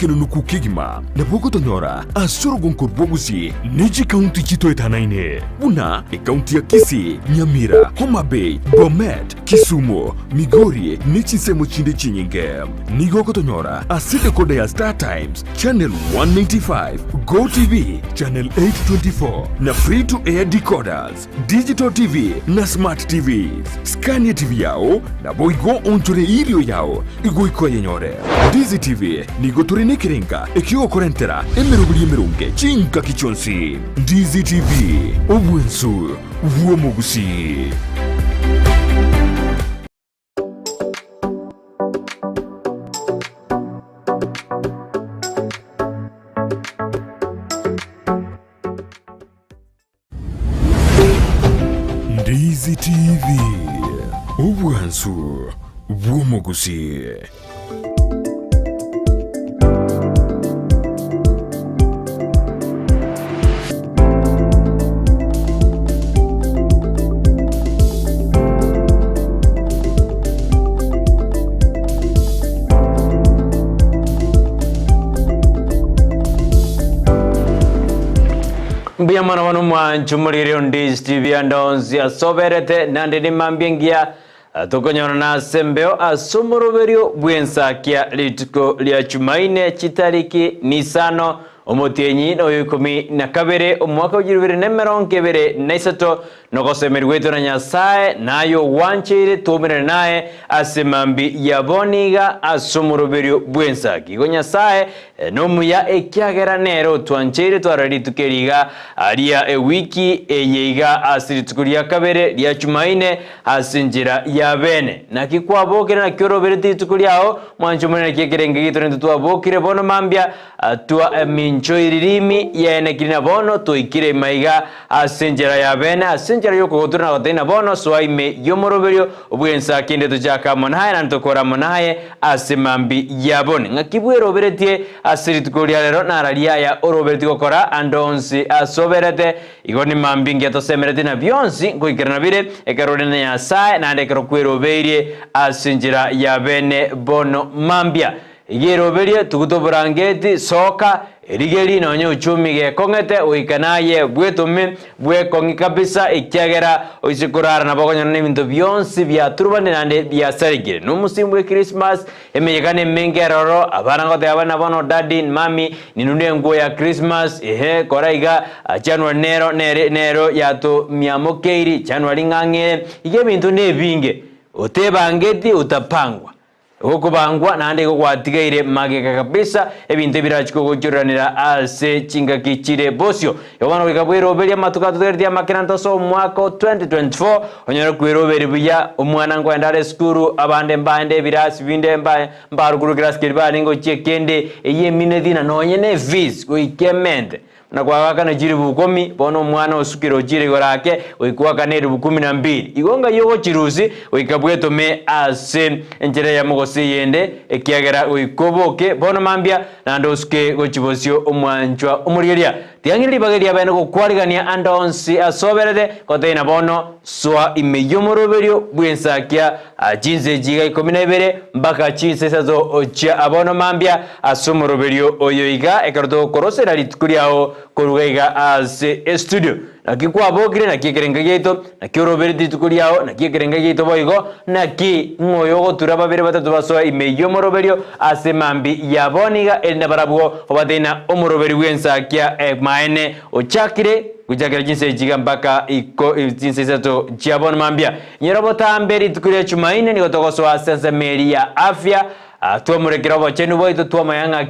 kinunuku kigima na boko tonyora asoro gonko Gusii Niji County chito etanaine una county ya Kisii, Nyamira, Homa Bay, Bomet, Kisumu, Makori nichi semo chinde chinyinge nigo kotonyora aside kode ya Star Times channel 195, Go TV channel 824 na free to air decoders, digital TV na smart TVs. Scania TV yao na boigo onchore irio yao igo iko yenyore. Ndizi TV nigo turine kirenga ikiwa korentera emerubuli emerunge chinka kichonsi. Ndizi TV obwensu uomo Gusii. Ndizi TV obwensu uomo Gusii. Mbia mwana wanu mwanchumulire Ndizi TV andonzi asoberete nandini mambiengia tukonyona na sembeo asumuruberio bwensakia lituko lia Jumanne chitariki nisano omotienyi no yukumi na kabere omwaka ujirubire nemeronkebere naisato nokosemerweto na Nyasaye nayo wanchire tumire nae asemambi yaboniga asumuruberio bwensaki go Nyasaye nomuya ekyagera nero twanchire twarari tukeriga aria wiki eyeiga asiritukuria kabere lia Jumanne asinjira yabene nakikwabokera nakiorobere titukuliao mwanchumune kyekerenge gito ntwabokire bono mambia twa minchoiririmi yene kirina bono toikire maiga asinjira yabene asinjira yoko gotura na gotena bono swaime yomoroberio obwensaki ndeto jaka monaye nantokora monaye asemambi yabone ngakibwero beretie asiritukuria lero nararia ya oroberti gokora andonsi asoberete igoni mambingi atosemerete na byonsi ngoikirana bire ekarone na Nyasaye nande kerokwero beire asinjira yabene bono mambia igeroberie tugutoburangeti soka erigeri nonye uchumi gekongete uikanaye bwetumi bwekongi kabisa ikyagera oisikurara na bakonyana n'ibintu byonsi bya turbane nande bya sarigire n'umusimbu wa Christmas emeyekane mengeroro abana ngote abana bono daddy mami ninunde nguo ya Christmas koraiga January nero yato miamokeiri January ngangere ige bintu nebinge utebangeti utapangwa okubangwa nande ko kwatigaire mageka kabisa ebintu birachiko gojuranira ase chinga kichire bosio yobana wikabwero beria matuka tuterdia makinanto so mwako 2024 onyora kwiroberi buya omwana ngo endare skuru abande mbande birasi binde mbaruguru graskiri bani ngo chekende eyemine dina nonye ne fees go ikemende na kwa waka na jiri bukomi bono mwana osukiro jiri gorake oikuwa kaneri bukumi na mbili igonga yogo chiruzi oikabweto me ase enjere ya mogose yende ekiagera oikoboke bono mambia na ndosuke gochibosio omwanjwa omuriria tiangiri bageria bene ko kwarigania andonsi asoberede koteina bono swa imeyomoroberio bwensakia ajinze jiga 12 mpaka chinse sazo ocha abono mambia asomoroberio oyoiga ekarto korosera litukuriao korugaiga as studio nakikwa bogire nakikerenga geito nakioroberi litukuriao nakikerenga geito boigo naki ngoyo turaba bere batatu baso imeyomoroberio asemambi yaboniga enda barabugo obateina omoroberi bwensakia maene ochakire kujakira jinse jiga mpaka iko jinse sato jabon mambia nyerobota amberi tukuria Jumanne ni gotogoswa sense meri ya afya tuamurekera bachenu boito tuamayanga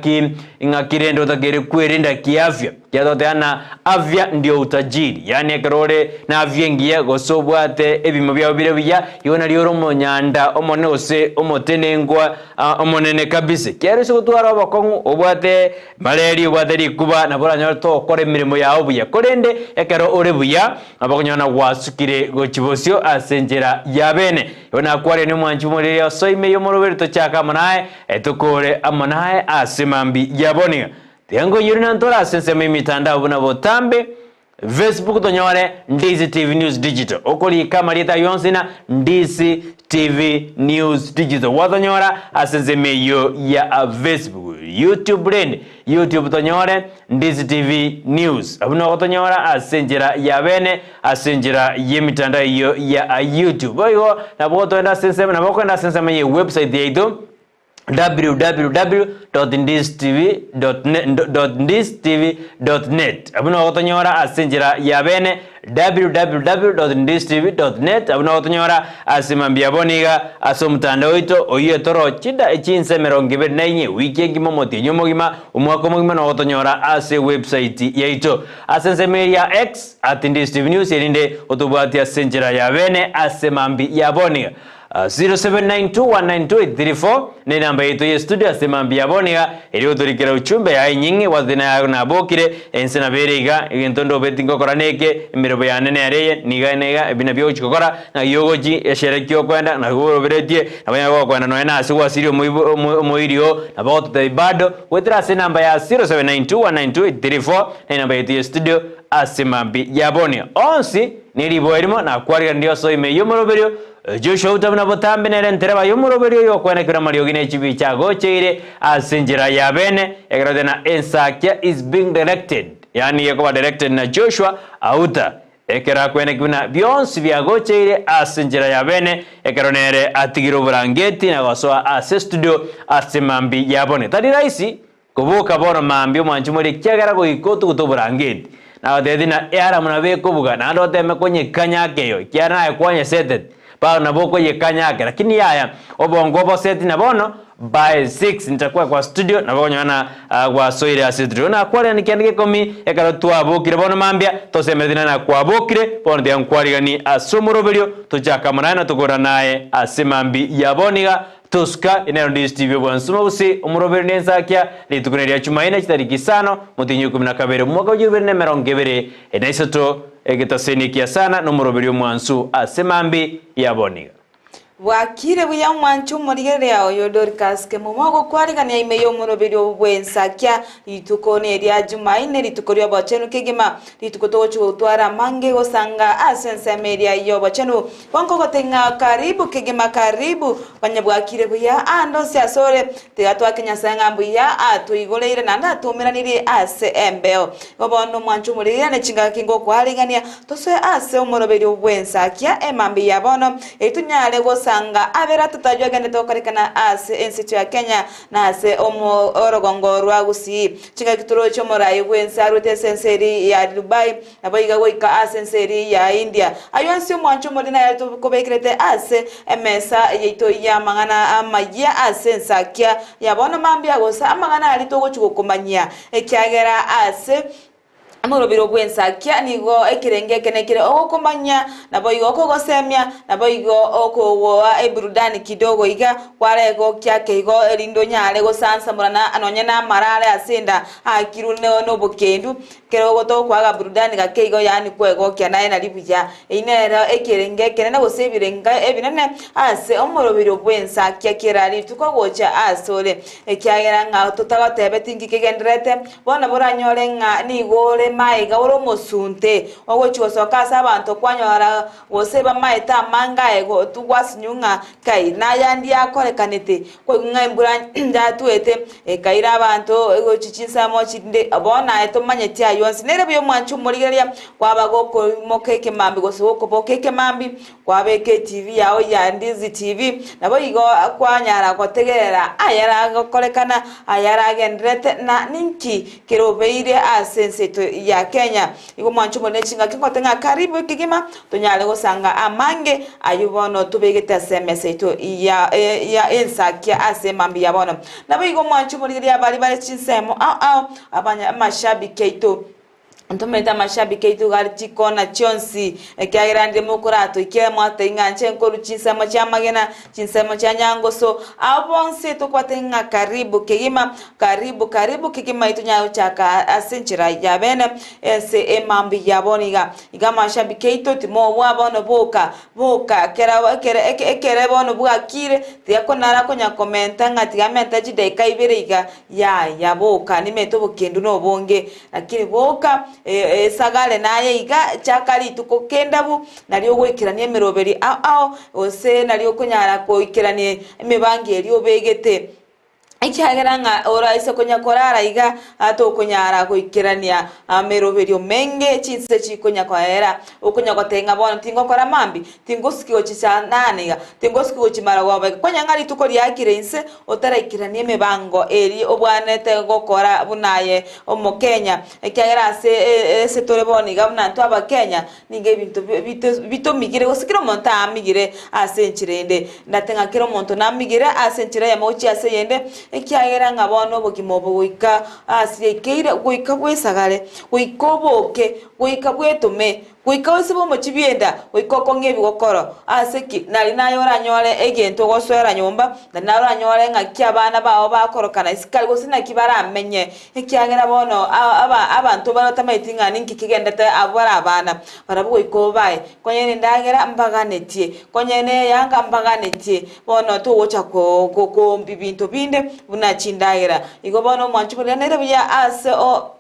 ingakirendo tagere kwerinda kiafya kyatoteana afya ndio utajiri yani ekerore na afya ngiye gosobwate ebimo bya bire bya yona lioro monyanda omone ose omotenengwa omonene kabise kyari so gutwara abakongu obwate maleri obwate likuba nabora nyoto kore mirimo yawo buya korende ekero ore buya abakonyana wasukire gochibosio asenjera yabene yona kware ni mwanju muri so imeyo morobere to chaka manaye etukore amanaye asemambi yaboniga Tiango yurina ntola sense mitandao buna botambe Facebook tonyore Ndizi TV News Digital okoli kama lita yonsina Ndizi TV News Digital. Watonyora asenzemeyo ya Facebook, YouTube blend, YouTube tonyore Ndizi TV News. Abuno watonyora asenjera ya bene, asenjera yemitanda iyo ya YouTube. Oyo naboto enda sensema naboko enda sensema ye website yetu www.ndiztv.net. Abuno watonyora asenjera ya bene www.ndiztv.net. Abuno watonyora asimambia boniga asomutanda oito oyo toro chida echinse merongibere nainye wiki ngimo motinyo gima umwako mogima no watonyora ase website yeito asensemeria X @ndiztv news yerinde otubati asenjera ya bene asemambi ya boniga 0792192834 ni namba yetu ya studio asemambi ya boniga iliyo turikira uchumbe ya nyingi wazina ya nabokire ensena berega igentondo betingo koraneke imirobo ya nene areye niga nega ebina byo chikokora na yogoji esherekyo kwenda na goro beretie abanya kwenda no ena asiwa sirio moirio na boto bado wetra se namba ya 0792192834 ni namba yetu ya studio asemambi ya boniga onsi niliboerimo na kwariga ndio so imeyo moroberio Joshua utabuna botambe nerentereba yumuroberio yokwenekera Mario gine chibi chago cheire asenjera ya bene egrade na Ensakia is being directed, yani yakoba directed na Joshua auta ekera kwenekuna bionsi byago cheire asenjera ya bene ekeronere atigiro burangeti na gosoa ase studio asemambi yabone tadi raisi kubuka bono mambio manchumuri kyagara go ikotu kutoburangeti na odedina era munabe kubuga na ndo teme kwenye kanyakeyo kyana yakwanye seted pa naboko yekanyake lakini yaya obongo boseti nabono by 6 nitakuwa kwa studio nabonyana kwa soire asidro na kwari nikiandike komi ekaro twabokire bono mambia tosemedina na kwabokire bono dia nkwari asumuroberio tujaka manana tugora naye asemambi yaboniga tuska inero Ndizi TV bwansuma busi umuroberio nensakia litukuneria Jumanne kitariki 5 mutinyu 12 mwaka wa 2020 enaisoto egetasenikia sana n'umuroberio mwansu asemambi yaboniga wakire buya mwanchu murigere oyo Dorcas Kemuma gukwarigania imeyo muroberio bwensakia litukone ria Jumanne litukorio bachenu kigima litukotocho twara mange gosanga asensemeria yo bachenu bonko gotenga karibu kigima karibu banyabwakire buya ando sia sore teatwa Kenya sanga buya atuigoleire nanda atumiranire ase embeo obono mwanchu murigere ne chinga kingo kwarigania toswe ase umuroberio bwensakia emambi yabono etunyale gosa sanga abera tutajwa gende tokarikana ase ensitu ya Kenya na ase orogongo rwa Gusii chinga kituro cyo morayi gwensaru te senseri ya Dubai abayiga goika asenseri ya India ayonsi mwancho modina ya tukobekrete ase emesa yeito ya mangana amaya ase Ensakia yabona mambia gosa amangana alitogo chukomanya ekyagera ase amurobiro bwensakia nigo ekirenge kenekire okomanya naboyigo okogosemia naboyigo okowoa eburudani kidogo iga kwarego kyake igo elindo nyale go sansa murana anonya na marale asinda akirune no bokendu kero goto kwaga burudani gakeigo yani kwego kya naye nalibuja inera ekirenge kenena gosebirenga ebinene ase omurobiro bwensakia kirali tukogocha asole ekyagera nga tutagatebe tingike genderete bona boranyore nga nigore maiga oro mosunte ogochiwo sokasa abantu kwanyora woseba maita manga ego tugwasinyunga kai nayandi akorekanete kwenga imbura ndatuete kaira abantu ego chichinsa mochinde abona etomanyeti ayonsi nerebe yo mwanchu murigeria kwabagoko mokeke mambi gosoko bokeke mambi kwabeke TV yao ya Ndizi TV nabo igo kwanyara kotegerera ayara gokorekana ayara gendrete na ninki kirobeire asenseto ya Kenya igo mwanchu monechinga kingotenga karibu kigima tonyale gosanga amange ayubono tubegeta semeseto ya Ensakia asemambi yabono nabo igo mwanchu murigeria bali chinsemo abanya mashabiki keito ntometa mashabiki itu garchiko na chonsi ekyagirande mukurato ikemwate inganche nkolu chinsemo cha magena chinsemo cha nyangoso abonse tukwatenga karibu kigima karibu kigima itunyayo chaka asenchira yabene ese emambi yaboniga igama mashabiki itu timo wabono boka kera bono bwakire tiakonara konya komenta ngatigamenta jideka iberiga ya boka nimeto bukendu no bonge lakini boka sagale naye iga chakali tukokendabu nalyo gwikirania emiroberi ao ose nalyo kunyara kuikirania emibangi elio begete ikiagera nga oraise kunyakorara iga atokunyara kuikirania meroberio menge chinse chikunyakoera okunyakotenga bona tingokora mambi tingosikio chichananiga tingosikio chimaragwa kwanyangari tukori yakirense otaraikirania emebango eri obwanete gokora bunaye omokenya ikiagera se tore boniga bunantu abakenya ninge bintu migire gosikira omonto amigire asenchirende ndatenga kiro omonto namigire asenchire yamochi aseyende ikiagera ngabono bogimo bwika asiekeire gwika bwesagale gwikoboke gwika bwetume gwika osibo mochibienda gwikoko ngebi gokoro aseki nali nayo oranyore egento goswera nyomba na oranyore ngaki abana bawo bakorokana isikali gosina kibara amenye ikiagera bono abantu barotamayitinga ninki kigendete abara abana barabwo ikobaye konyene ndagera mbaganetie konyene yanga mbaganetie bono tuwocha ko bibinto binde bunachindagira igobono mwanchu bulenere bya ase o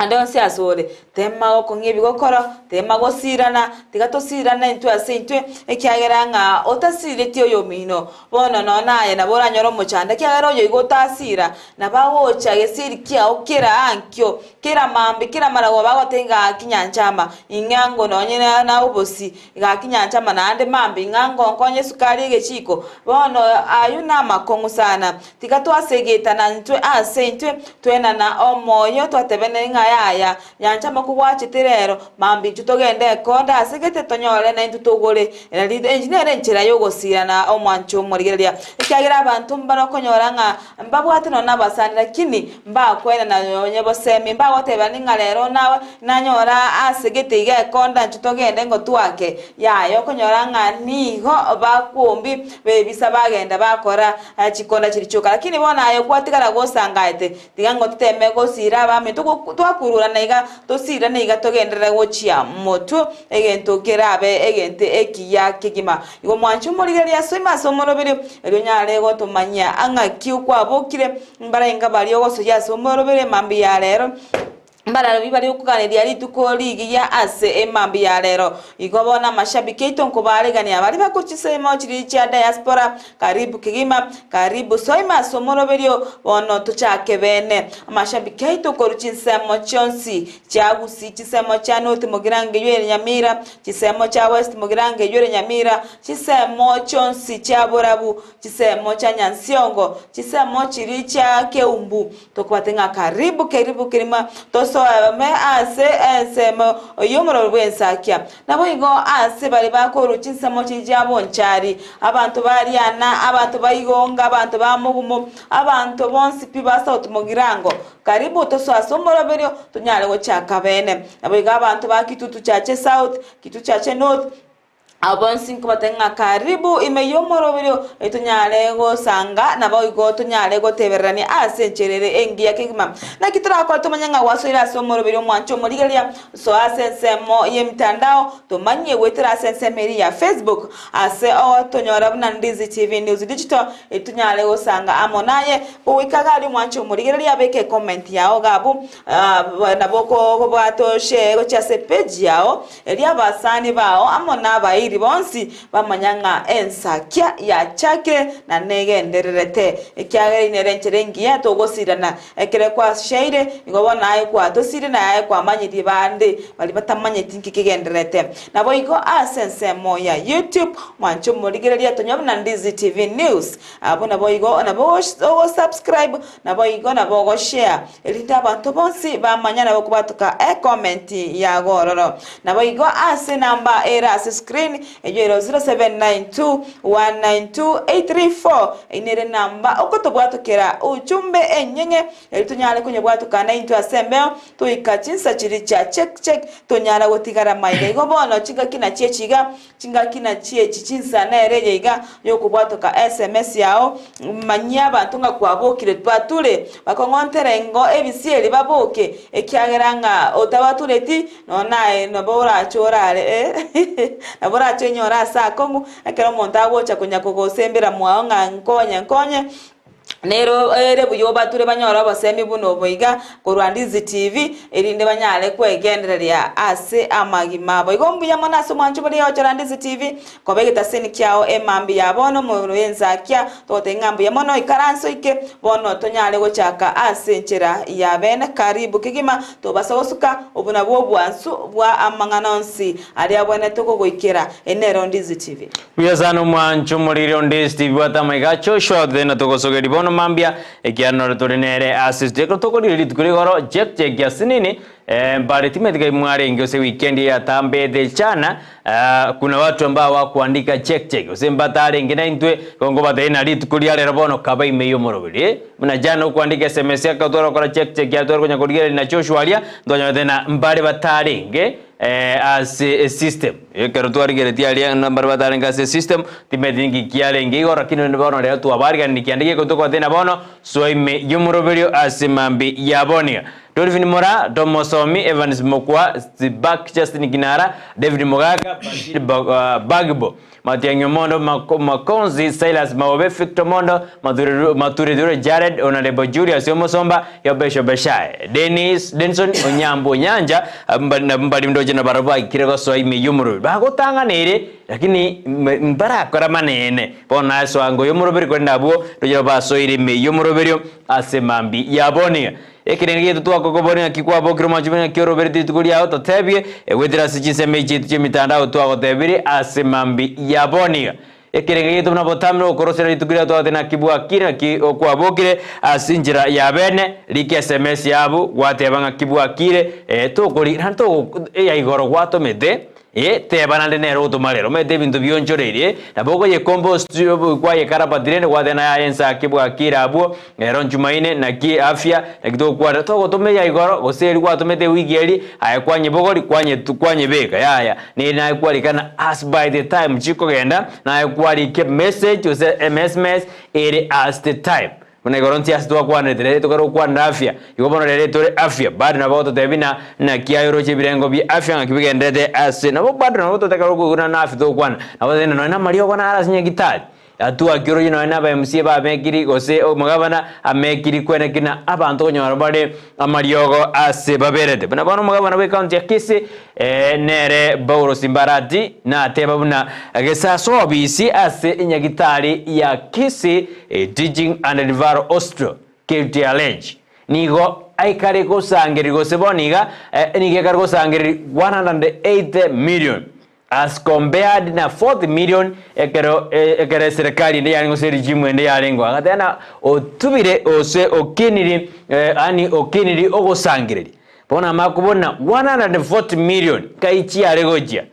andonse asore tema okonge bigokoro tema gosirana tigatosirana into asintwe ekiagera nga otasire tiyo yomino bono nona ye nabora nyoro mochanda kiagera yo igotasira nabawocha yesiri kia okera ankyo kira mambi kira marago bagotenga kinyanchama ingango nonyene na ubosi ga kinyanchama na ande mambi ingango nkonye sukari gechiko bono ayuna makongu sana tigatwasegeta na ntwe asintwe twena na omoyo twatebene yaya yanchama kubwachitirero mambi tutogende konda asegete tonyore na intutugore elide engineer enchira yogosira na omwancho murigeria ikiagira abantu mbano konyora nga mbabwate no nabasani lakini mbakwena na yonye bosemi mbagoteba ningalero nawe nanyora asegete ige konda tutogende ngo twake yayo konyora nga niho bakumbi bebisa bagenda bakora chikonda chirichoka lakini bona ayo kwatikara gosangaite tigango tuteme gosira bami kurura naiga tosira naiga togendera gochia moto egento kerabe egente ekiya kigima igo mwanchu murigeria yasoma somorobere eryonyare go tomanya anga kiukwa bokire mbara inga bali ogoso ya somorobere mambi ya lero mbara bibari okuganiria rituko ligi ya ase emambi ya lero igobona mashabiki itonko baregani abari bakuchisemo chiri cha diaspora karibu kigima karibu soima somoroberio bono tuchake bene mashabiki itoko ruchinsemo chonsi cha Gusii chisemo cha North Mogirange yere Nyamira chisemo cha West Mogirange yere Nyamira chisemo chonsi cha Borabu chisemo cha Nyansiongo chisemo chiri cha Keumbu tokwatenga karibu kirima toso me ase ensemo oyomoro bwensakia nabo igo ase bali bakoro chinsemo chijabo nchari abantu bariana abantu bayigonga abantu bamugumo abantu bonsi pibasa otumogirango karibu toso asomoro berio tunyale go chaka bene nabo igo abantu bakitutu chache south kitu chache north abonsi kubatenga karibu imeyomoro video etunyale go sanga nabo igo tunyale go teberani asencherere engia kigima na kitara kwa tumanyanga wasoira somoro video mwancho murigeria so asensemo yemtandao tumanye wetera asensemeri ya Facebook ase o tonyora buna Ndizi TV News Digital etunyale go sanga amonaye uwikagari mwancho murigeria beke comment yao gabu naboko bwato share go chase page yao elia basani bao amona bai bonsi bamanyanga Ensakia ya chake na negendererete ekyagere nerencherengi ya togosirana ekere kwa shaire ingobona ayi kwa tosire na ayi kwa manyidi bande bali batamanye tinki kigenderete nabo igo asensemo ya YouTube mwancho murigereria tonyabuna Ndizi TV News abona boigo nabo subscribe nabo igo nabo share elinda abantu bonsi bamanyana bokubatuka comment ya gororo nabo igo ase number era screen ejero 0792192834 inere namba okotobwatokera uchumbe enyenye elitunyale kunye bwatokana into asembeo tuikachinsa chiri cha check tonyala gotigara maide igobono chingakina chechiga chingakina chichinsa nereje iga yokubwatoka SMS yao manya abantu nga kwabokire twatule bakongonterengo ebisieli baboke ekyageranga otabatuleti nonae nobora chorale nabora nyora sa kongu akero monta wocha kunya kugosembera mwao nga nkonye nero ere buyoba ture banyora basemi buno boiga korwa Ndizi TV erinde banyale kwegendereria ase amagima boigo mbuya mona so mwanchu bari ochora Ndizi TV kobegeta seni kyao emambi yabono mu Ensakia tote ngambu ya mono ikaranso ike bono tonyale gochaka ase nchera ya bene karibu kigima to basosuka obuna bwo bwansu bwa amanganonsi ali abone toko goikera enero Ndizi TV uyazano mwanchu muri Ndizi TV watamaiga chosho thena toko sogeri bono mambia ekiano torinere assist ko toko lit kuri goro check ya sinini bali timetiga mware ngose weekend ya tambe de chana kuna watu ambao wakuandika check usemba tare ngina intwe kongo bataina lit kuri ale bono kaba imeyo morobiri muna jana kuandika SMS ya katoro kora check ya toro konya kuri na choshwalia ndonyo tena mbale batare nge as a system ekarutwari gereti ali number batare ngase system timedingi kiale ngigo rakino bono le tu abari kan nikiandike kotoko tena bono so ime yomorobirio asimambi yabonia Dolphin Mora, Domosomi, Evans Mokwa, Zibak, Justin Ginara, David Mogaka, Bashir Bagbo, Matiango Mondo, Makonzi, Silas Maobe, Victor Mondo, Maturidure Jared, Honorable Julius Yomosomba, Yobesho Beshai, Dennis, Denson, Onyambo Nyanja, Mbadi Mdoja na Baraba, Kirego Soimi Yumuru, Bago Tanga Nere, lakini Mbaraka Manene, Pona Swango Yumuru Kwendabo, Rojoba Soiri me Yumuru Asemambi Yabonia. Ekirengi tuwa kokoboni akikwa bokiro majumeni kioro beriti tukuli yao totebie wedira sijinse meji tuche mitandao tuwa kotebiri asimambi yaboni ekirengi tumna botamno korosera tukuli tuwa tena kibua kina ki okwa bokire asinjira yabene like SMS yabu watebanga kibua kire tokoli hanto ya igoro wato mede tebana de nero tumarero me de bintu bionchorere naboko ye compost kwa ye karapadirene wadena ya Ensakia bwa kirabu ron Jumanne na ki afya na kidogo kwa toko tume ya igoro oseri kwa tumete wigeli ayakwanye bogoli kwanye beka yaya ni na kwa likana as by the time chiko genda na kwa like message ose SMS ere as the time kuna goronti asitwa kwa netere tokaro kwa afya yuko rere tore afya bado na boto tebina na kiayoro chibirengo bi afya ngakibigendete ase na bado na boto takaro kuna na afya to kwa na boto na mario kwa ara sinya gitali atua kiro yino na ba MC ba mekiri gose o magabana amekiri kwene kina abantu konyora bade amariogo ase baberete bana bano magabana we county ya Kisii nere Bauro Simbarati na tebabuna gesa so bisi ase inyagitali ya Kisii teaching and Rivaro Ostro kilti allege nigo aikare ko sangeri go seboniga nige kargo sangeri 180 million as compared na 40 million ekere serikali ndi yalingo seri jimu ndi yalingo agatena otubire ose okiniri ani okiniri ogosangiriri bona makubona 140 million kaichi alegojia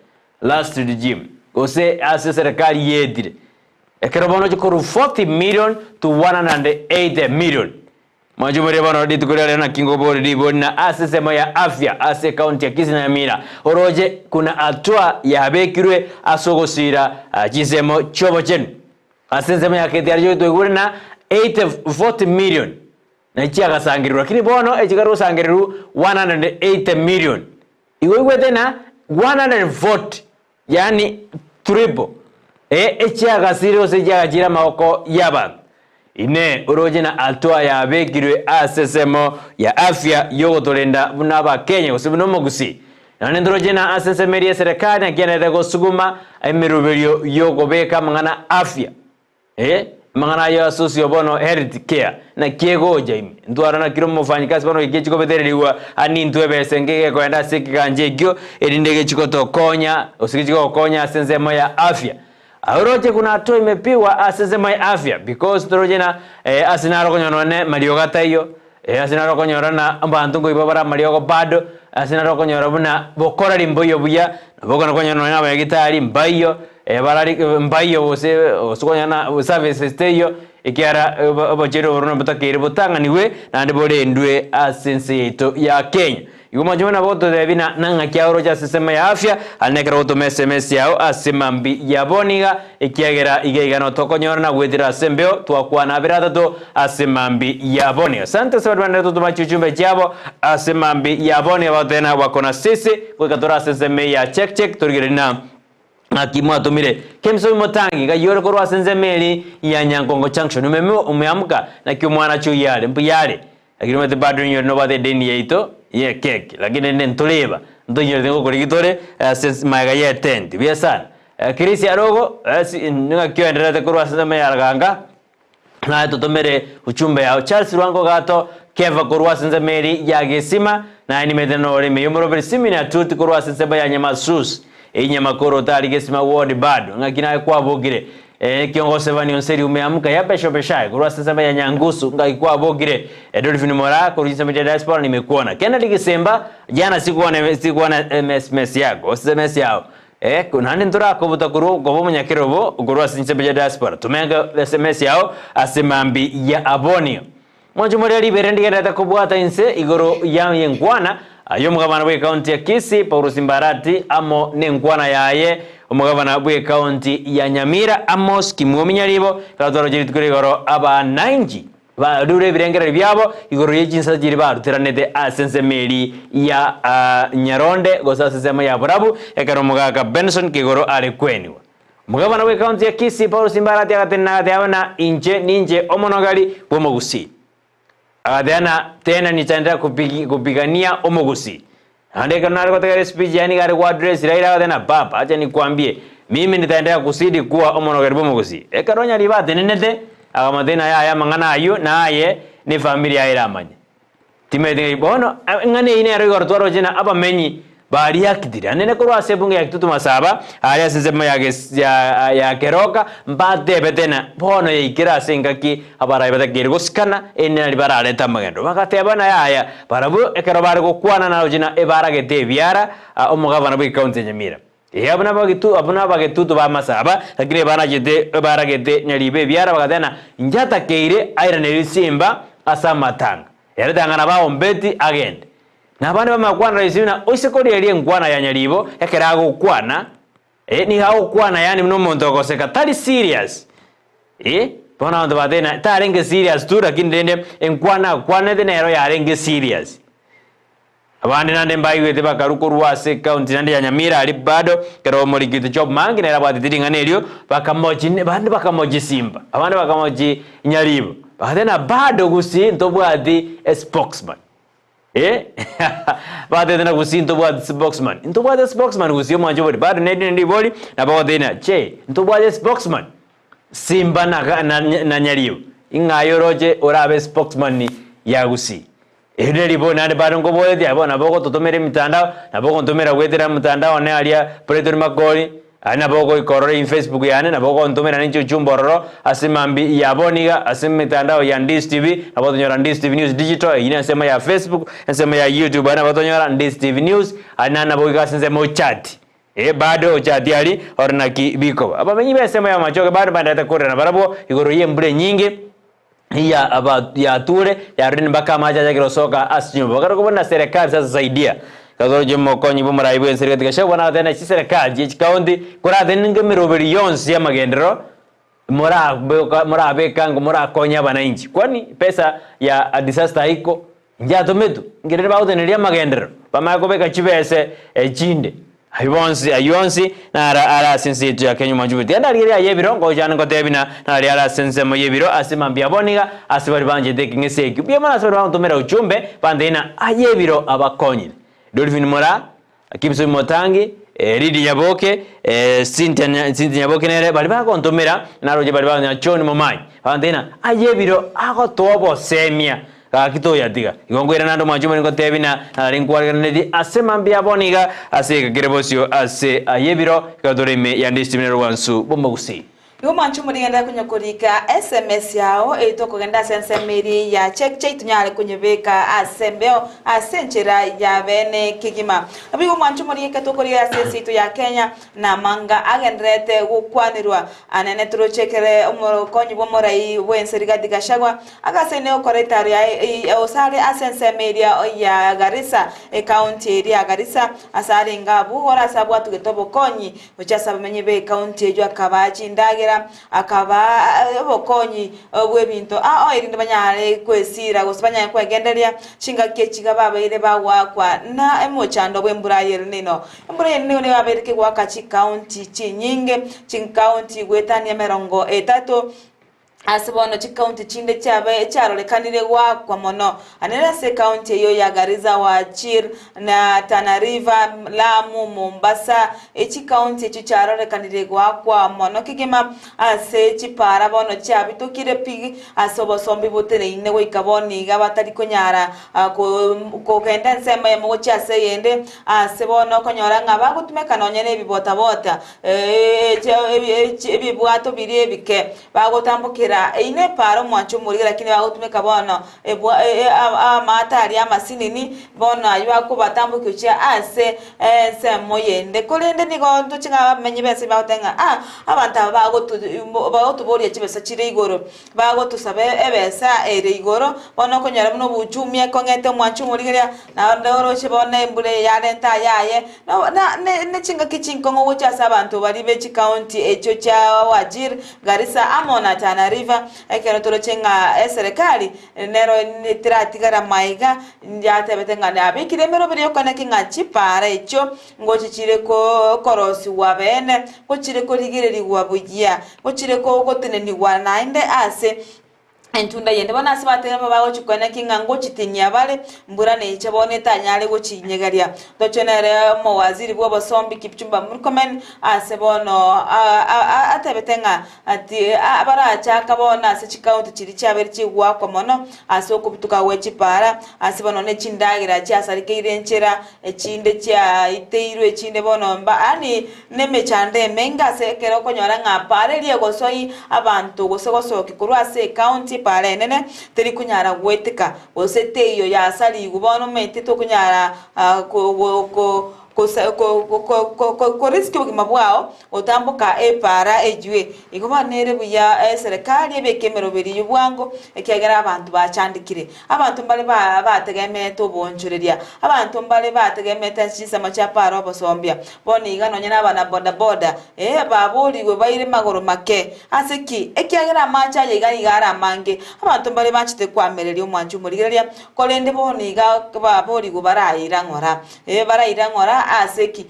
last regime ose ase serikali yedire ekere bono chikoru 40 million to 180 million majumuri bono ditukuriale na kingo bori diboni na ase sema ya afya ase county ya Kisii na Nyamira oroje kuna atua ya bekirwe asogosira jisemo chobo chenu ase sema ya ketiarjo tuiguri na 40 million na ichiaga sangiru lakini bono echikaru sangiru 180 million iwe tena 140 yani triple echiaga serious echiaga jira maoko yaba ine urojena atua ya bekirwe asesemo ya afya yogo tolenda bunaba Kenya usibino Gusii nane ndorojena asesemeri ya serikali akiana go suguma emiruberio yogo beka mangana afya mangana ya socio bono health care na kiego jaimi ndwara na kiro mufanyikazi bono igechiko betereriwa ani ntwebe sengege kwenda sikikanje gyo erindege chikoto konya usikichiko konya sensemo ya afya Auroje kuna ato imepiwa asesema ya afya because torojena asinaro konyorone marioga tayo asinaro konyorana ambantungo ibabara marioga bado asinaro konyorona buna bokora limboyo buya bokona konyorona na gitari mbayo barari mbayo bose osukonyana service steyo ikiara obojero borona butakire butanga niwe nande bore ndwe asenseito ya Kenya Yuma jumana boto debina nanga kia oroja sisema ya afya alnekara boto SMS yao asimambi ya boniga ikiagera igegano toko nyorana wedira sembeo tuwakuwa na abirata to asimambi ya boniga sante sabadwana neto tumachuchumbe jabo asimambi ya boniga watena wakona sisi kwa katora siseme ya check turigirina akimwa tumire Kemso Motangi gayore korwa senzemeli ya Nyankongo Junction umeamka na kiumwana chuyale mpiyale lakini mate bado nyo no bade deni yeito ye keke lakini ntoleba ndonyo dengo korigitore sense maga ye tent biasa Kisii arogo nga kyoendelea korwa senzemeli ya ganga na tutomere uchumbe yao Charles Rwango gato keva korwa senzemeli ya Gesima na ni medeno le meyomoro bersimi na tuti korwa senzemeli ya Nyamasus Makori tali Gesima ward bado ngakina kwa bogire kiongozi vani onseri umeamka ya pesho peshaye kurwa sasa ya Nyangusu ngakwa bogire Dolphin Mora kurisa media diaspora nimekuona Kennedy Kisemba jana sikuwa na SMS yako SMS yao kuna nani ndora ko butakuru go munyakirobo kurwa sinse media diaspora tumenga SMS yao asemambi ya abonio mwanjo muri ali berendi kada kubwata inse igoro ya yengwana ayo mugabana we county ya Kisii Paul Simbarati amo nengwana yaye umugabana we county ya Nyamira Amos Kimuominyaribo kadoro jiri tukurigoro aba 90 ba dure birengera byabo igoro yejinsa jiri ba ruteranete asense meri ya Nyaronde gosa sema ya Burabu ekaro mugaga Benson kigoro ale kweniwa mugabana we county ya Kisii Paul Simbarati akatenna yabana inje ninje omonogali bomo Gusii Adana tena nitaendelea kupigania Gusii. Andika na kwa speech yani gari kwa address Raila tena baba acha nikwambie mimi nitaendelea kusidi kuwa omonogari Gusii. Ekaronya libate nenete akamadena ya mangana ayu na aye ni familia ila amanye. Timete bono ngane ine arigor twaro jina aba menyi bari yakidira nene korwa sebunga yakitutu masaba aya senzema ya keroka mbate betena bono yikira singaki abara ibata girgoskana ene libara aleta magendo bakate bana yaya barabu ekero bare gukwana na jina ebara gete biara omugabana bwi county Nyamira abuna bagetu ba masaba lakini bana jete ebara gete nyalibe biara bakatena njata keire aira nelisimba asamatanga yaretanga ba ombeti agende na bana bamakwana raisina oisekori yali engwana ya Nyalibo ekerago kwana ni hao kwana yani mno muntu okoseka tali serious bona ndo badena tarenge serious tu lakini ndende engwana kwana denero yarenge serious abandi nande mbayiwete bakaruko rwase county nande ya Nyamira ali bado kero muri gitu job mangi nera baditiri nganelio bakamoji bandi bakamoji Simba abandi bakamoji Nyalibo badena bado Gusii ntobwadi spokesman Bade tena Gusii ntobwa spokesman. Ntobwa spokesman Gusii mwanjo bodi. Bado ndi bodi na bado tena che. Ntobwa spokesman. Simba na Nyalibo. Ingayo roje orabe spokesman ni ya Gusii. Ndi bodi na bado ngobole dia bona boko totomere mitandao na boko ntomera wetera mitandao ne alia Brighton Makori. Ana boko ikorore in Facebook yane na boko ntomera nincho chumbororo asimambi ya boniga asim mitandao ya Ndizi TV na bado nyora Ndizi TV News Digital ina sema ya Facebook sema ya YouTube ana bado nyora Ndizi TV News ana na boko sema chat bado chat yali orna ki biko aba menyi sema ya machoke bado banda kore na barabo igoro yembure nyingi ya aba ya ture ya rin baka maja ya kirosoka asinyo bakaro kubona serikali sasa saidia kadoro jemo konyi bumara ibu serikali kashabu na tena serikali je county kura tena ngemiroberi yonsi ya magendero mora bekango mora konya bananchi kwani pesa ya disaster iko njato metu ngirere ba utenelia magendero bamako beka chibese chinde ayonsi na ara sense ya Kemuma njubiti anda rire yebiro ngo jana ngo tebina na ara sense mo yebiro asimambia boniga asibari banje dekingese kubye mana asibari bantumera uchumbe bandena ayebiro abakonyi Dolphin Mora Kimso Motangi Ridi Nyaboke Cynthia Nyaboke nere bali bakontomera naroje bali banya choni momai bandena ayebiro ako tobo semia kito yadiga igongwera nando mwanjuma ngo tebina alinkwarga nedi asemambia boniga ase kirebosio ase ayebiro kadoreme ya Ndizi wansu bomba Gusii Yumanchu muringenda kunyakurika SMS yao etoko genda sensemeri ya check tunyale kunyebeka asembeo asenchera ya bene kigima abigo manchu muringeka tokori asesitu ya Kenya na manga agendrete gukwanirwa anene turo chekere umoro konyi bomorai wenseriga digashagwa agasene okoretari ya osare asensemeri ya Garissa county area Garissa asare ngabu ora sabwa tugetobo konyi ucha sabamenye be county ejo akabaji ndagira enchera akaba bokonyi bwebinto oirinde banyare kwesira gusibanya kwegenderia chinga kechiga babaire bagwakwa na emochando bwembura yeri nino embura yeri nino babereke gwaka chi county chinyinge chin county gwetania merongo etato asibono chi county chinde chabe charolekanire kwa mono anera se county eyo ya Garissa Wajir na Tana River Lamu Mombasa echi county echo charolekanire kwa mono kigema ase chipara bono chabi tukire pigi asobo sombi botere ine we kaboni gabatari konyara ko kenda nsema ya mogo chase yende asibono konyora ngaba gutumeka nonyene ebibota bota ebibwato birebike bagotambukira ine paro mwancho muri lakini bagutumeka bono amatari amasinini bono aywa ko batambuke ucha ase semo yende kolende nigo tuchinga bamenye bese bagutenga abantu bagotubori chibesa chire igoro bagotusabe ebesa ere igoro bono konyara muno bujumye kongete mwancho muri na ndoro chibone embule yarenta yaye no ne chinga kichinko ngo cha sabantu bari bechi county echo cha Wajir Garissa amona Tana River ekero torochenga serikali nero nitiratigara maiga njate betenga na abikire mero biri yokana kinga chipara echo ngochi chire ko korosi wabene ko chire ko rigireri wabugia ko chire ko goteneni wanainde ase entunda yende bona sibatera babago chukwana kinga ngo chitinya bale mbura ne chabone tanyale go chinyegaria dochonere mo waziri bwo basombi Kipchumba Murkomen asebono atabetenga ati abara chaka bona se chikaunti chiri chaberi chigwa kwa mono asoko bituka wechi para asebono ne chindagira cha sarikeire enchera echinde cha iteiru echinde bono mba ani neme chande menga se kero konyora ngapare lie gosoi abantu gosogoso kikurwa se county pare nene teri kunyara gwetika osete iyo ya sali gubono mete to kunyara ko riski bwao otambuka para ejwe igoma nere buya serikali ebekemero biri yubwango ekagera abantu bachandikire abantu mbale bategemete obonjoreria abantu mbale bategemete chisama cha para obosombia boni igano nyina abana boda baboliwe bayire magoro make aseki ekagera macha yigari gara mange abantu mbale bachite kwamereria omwanju murigeria kolende boni ga baboliwe barayira ngora barayira ngora aseki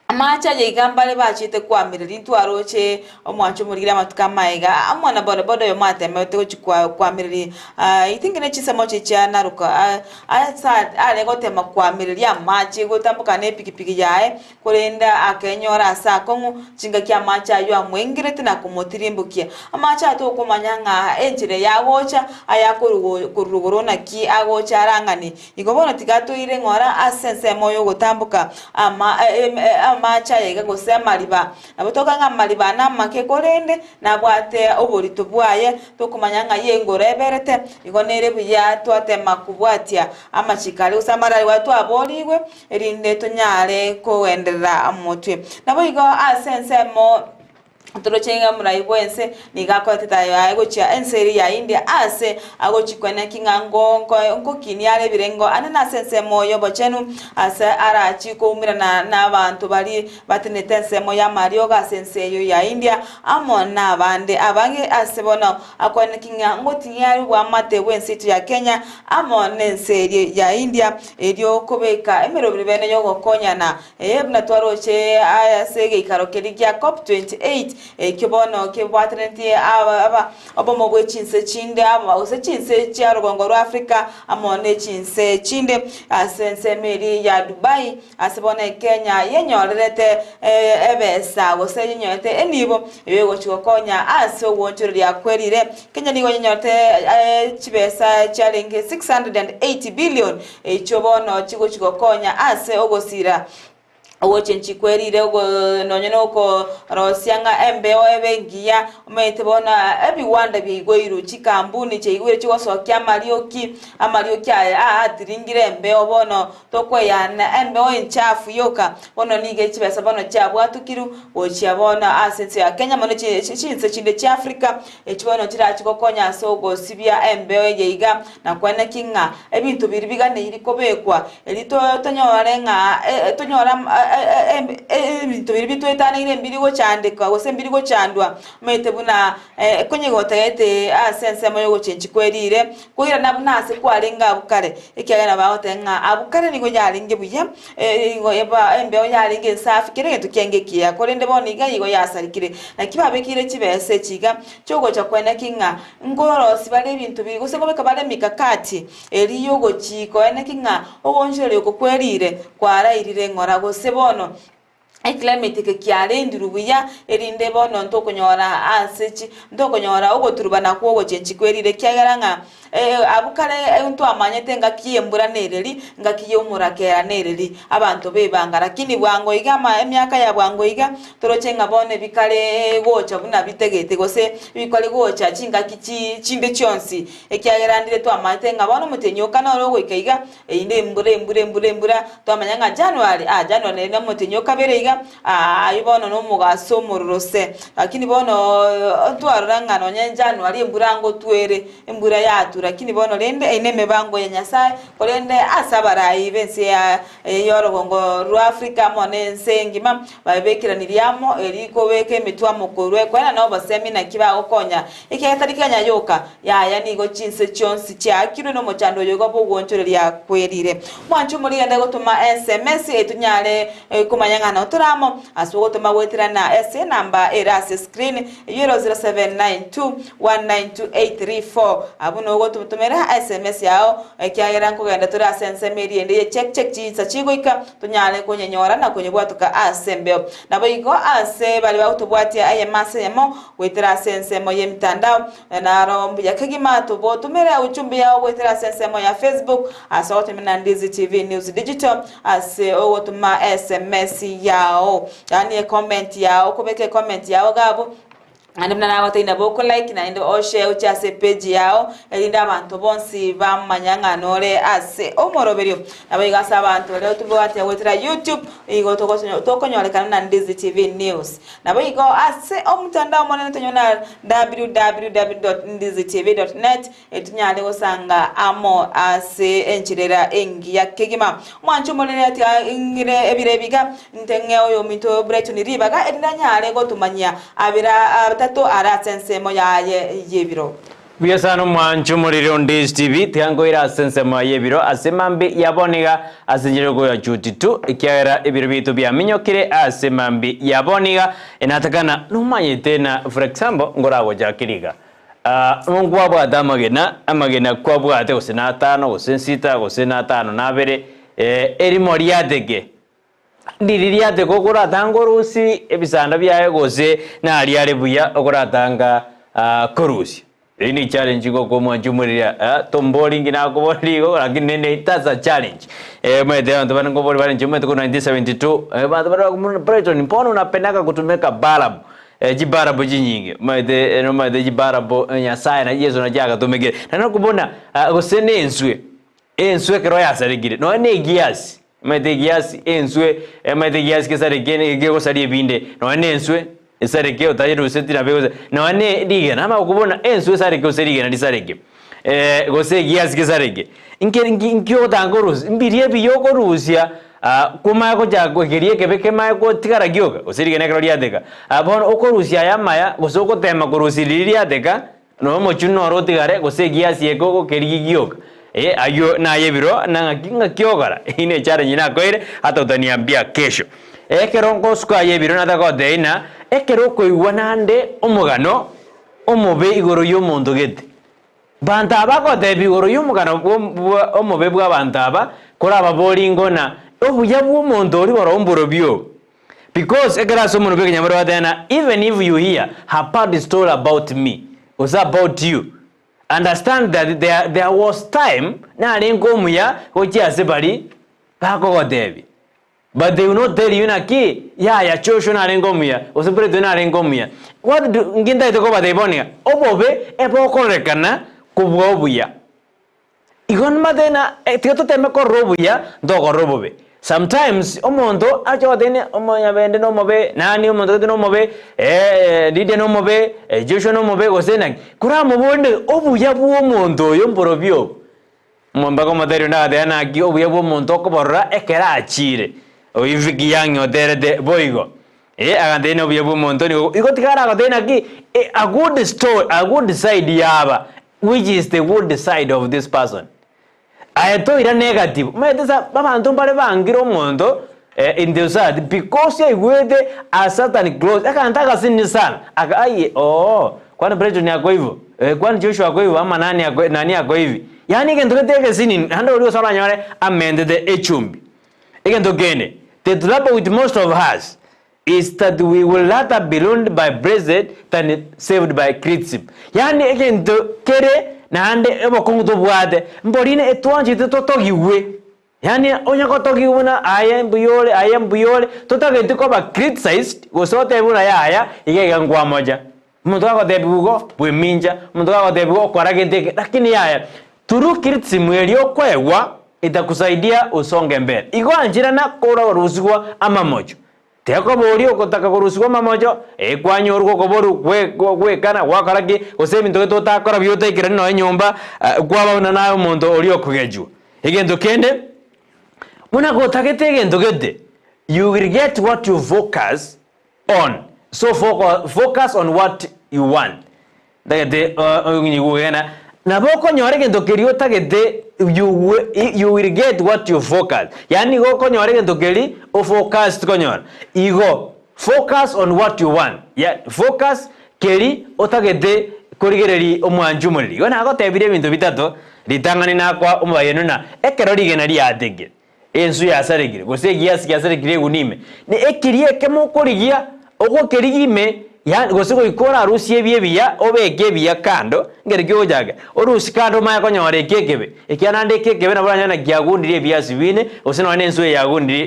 amacha yigambale bachite kwamirira intwaroche omwancho murigira matuka maiga amwana boda yo mate mete kwamirira itingene chisamo chicha naruka ale gotema kwamirira amachi gotambuka ne pikipiki yae kurenda akenyora asakongu chinga kya amacha yo amwengirete na kumotirimbukia amacha to kumanyanga enjire yagocha ayakurugorona ki agocha arangani igobona tigato ire ngora asense moyo gotambuka macha yega gosema liba nabotoka nga maliba na make korende na bwate oborito bwaye tokumanyanga yengoreberete igonere bya twate makubwatia amachikale usamara watu aboriwe erinde tonyare ko enderera amotwe nabo igo asense mo Torochenga muraibwense nigakoteta yago cha enseri ya India ase agochikwena kingango nko kiniale birengo anana sense moyo bochenu ase arachi ko umira na abantu bari batenetense moya Mario ga sense yo ya India amona bande abange asebona akwena kingango tinyari bwa mate wensitu ya Kenya amona enseri ya India edio kobeka emerobiri bene yo gokonya na ebna twaroche ayasege ikarokeri ya COP28 kibono kibwatrenti aba obomo bwechinse chinde aba usechinse cha rugongo rwa Afrika amone chinse chinde asense meri ya Dubai asebona Kenya yenyorete ebesa gosenyorete enibo yego chikokonya ase wonchoro ya kwerire Kenya nigo yenyorete chibesa challenge 680 billion echobono chigo chikokonya ase ogosira Ochenchi kwerire ugo nonyeno ko rosianga embeo ebengia umete bona ebiwanda bigoiro chikambuni cheigwire chigosokia amarioki atiringire embeo bono tokwe yana embeo enchafu yoka bono nige chibesa bono chabwatukiru ochia bono asense ya Kenya mono chinse chinde cha Africa echibono chira chikokonya sogo sibia embeo yeiga na kwene kinga ebintu biribigane irikobekwa elito tonyorenga tonyora bintu biri bitwetanire mbiri go chandika gose mbiri go chandwa maite buna konye gotete asensemo yo gochenchi kwerire kuira nabuna ase kwarenga abukare ikiagana baotenga abukare nigo yaringe buye ngo eba embeo yaringe safi kire tukenge kia korende boniga yigo yasarikire na kibabekire kibese chiga cyogo cha kwena kinga ngoro sibale bintu biri gose ngobeka bale mikakati eriyo gochiko ene kinga ogonjere okwerire kwarairire ngora gose bono climate ke kiarendiru buya erinde bono ntokonyora asechi ntokonyora ogoturubana kwogo chenchi kwerire kiagaranga abukare untu amanyete ngakiyembura nereri ngakiyomura nereri abantu bebanga lakini bwango igama emyaka ya bwango iga torochenga bone bikale gocha buna bitegete gose bikale gocha chinga kichi chinde chonsi ekiagerandire to amanyete ngabona mutenyoka no goikaiga inde mbure to amanyanga January January ne mutenyoka bereiga ibono no mugaso murose lakini bono twaranga no January emburango twere embura yatu lakini bono lende ineme bango ya Nyasaye kolende asabarayi bense ya yorogongo ru Africa monense ngima babekira niriamo eriko beke mitwa mukorwe kwena no basemina kiba okonya ikiyatarikanya yoka ya nigo chinse chonsi cyakiro no mochando yogo bugwonchore lya kwerire mwanchu muri yende gutuma SMS etunyale kumanyangana turamo aswo gutuma wetirana SA number erase screen 0792192834 abuno tumera SMS yao kiagera nkugenda tura sense meri ende check chinsa chigoika tunyale kunyenyora na kunyebwatuka asembeo nabo igo ase bali bautubwatia aye masemo wetira sense mo ye mtandao na rombu ya kigima tubo tumera uchumbi yao wetira sense mo ya Facebook asote mina Ndizi TV News Digital ase owo tuma SMS yao yani comment yao kubeke comment yao gabo andi mna nawo taina boko like na ndo share uchase page yao elinda abantu bonsi bamanyanga nore ase omoroberio abayiga abantu leo tubo ati wetira YouTube igo tokonyolekana na Ndizi TV News nabayigo ase omutandao monene tonyona www.ndizitv.net etunyale osanga amo ase enchirera engi ya kegima mwanchu monene ati ingire ebirebiga ntenge oyo minto Brighton ribaga edanyale go tumanya abira tato ara sensemo ya yebiro Biasano mwanchu muriro Ndizi TV tiango ira sensemo yebiro asemambi yaboniga asenjero ya chutitu ikiara ibiro bitu bya minyokire asemambi yaboniga enatakana numanye tena for example ngorago jakiriga ngwa bwa amagena kwa bwa ate osena 5 osensita osena 5 nabere erimo ryatege ndiriryate kokora tangorusi ebisanda byaye gose na aliare buya okoratanga korusi ini challenge ko mwanchu murira tomboling na ko boligo lakini ne taza challenge mwede ando bana ngoboli bali njume ko 1972 ba ba Brighton mpono unapendaka kutumeka barabu jibarabu jinyinge mwede no mwede jibarabu Nyasaye na Yesu na jaga tumege na kubona gosene enswe kero yasarigire no ne giasi mwede giasi enswe mwede giasi kesarigene gego sari binde no ne enswe esareke otayiru setira bego no ne dige na makubona enswe sareke oserige na disareke gose giasi kesareke inkyo tangorus mbirie biyoko rusia kuma ko jago gerie kebeke ma ko tikara gyoga osirige ne kroria deka bono okorusia ya maya gosoko tema korusiriria deka no mochuno rotigare gose giasi eko ko kerigi gyoga ayo na yebiro na nginga kyogara ine challenge na koire hata utaniambia kesho ekerongo skwa yebiro na tako deina ekero ko iwanande omugano omobe igoro y'omuntu gete bantaba ko debi igoro y'omugano omobe bwa bantaba koraba bolingona obuya bw'omuntu oli baromboro byo because ekera so muno bekenya mara wadana even if you hear her part story about me was about you understand that there was time na lengo muya ochi asebali bako debi but they will not tell you na ki ya chosho na lengo muya osebredo na lengo muya what nginda itoko badebonia obobe ebokorekana kubwobuya igon madena tioto teme ko robuya ndogo robobe sometimes omondo acho dene omonya bende no mobe nani omondo no mobe dide no mobe Joshua no mobe gosena kura mobonde obuya bwo omondo yo mborobyo mwamba ko materio na de na gi obuya bwo omondo ko borra ekera achire oiviki yang oterete boigo agandene obuyebu montoni igo tikara agatena ki a good story, a good side yaba, which is the good side of this person. Ayeto ira negative metesa babantu mbale bangiro mondo in the side because you wede a certain close akantaka sini sana aye kwani Brighton yako hivyo kwani Joshua yako hivyo ama nani yako hivi yani kendo teke sini hando ulio sala nyore amende the echumbi ikendo gene the trouble with most of us is that we will rather be ruined by blessed than saved by criticism yani ikendo kere na ande ebo konguto bwade mborine etwanji totogiwe yani onya kotogiwe na I am buyole totagete ko ba criticized gosote bura yaya igega ngwa moja muntu akotebugo bweminja muntu akotebugo kwaragete lakini yaya turu criticism elio kwegwa itakusaidia usonge mbele igo anjira na kora rusugwa ama mojo teko bori okotaka kurusugwa mamojo kwanyorgo koboru kwe kana wakaraki osemi ntogeto takora byota ikirani no nyumba kwabona nayo muntu oli okugejwa igendo kende muna gotagete igendo gete you will get what you focus on so focus on what you want dagete ngi gugena na boko nyore gendo kerio tagete you will get what you focus yani go konyore gendo keri o focus konyora igo focus on what you want focus keri otagete kurigereri omwanjumuri gona agotebire bintu bitato ritangani nakwa umubayeno na ekero rigena riatege ensu yasaregire gosegi yasaregire gunime ne ekirie kemukurigia ogokerigime yani gosego ikora arusi ebiya obeke ebiya kando ngere kyojaga orusi kando maya konyore kekebe ekianande kekebe nabura nyana gyagundire ebiasi bine oseno nenso yagundire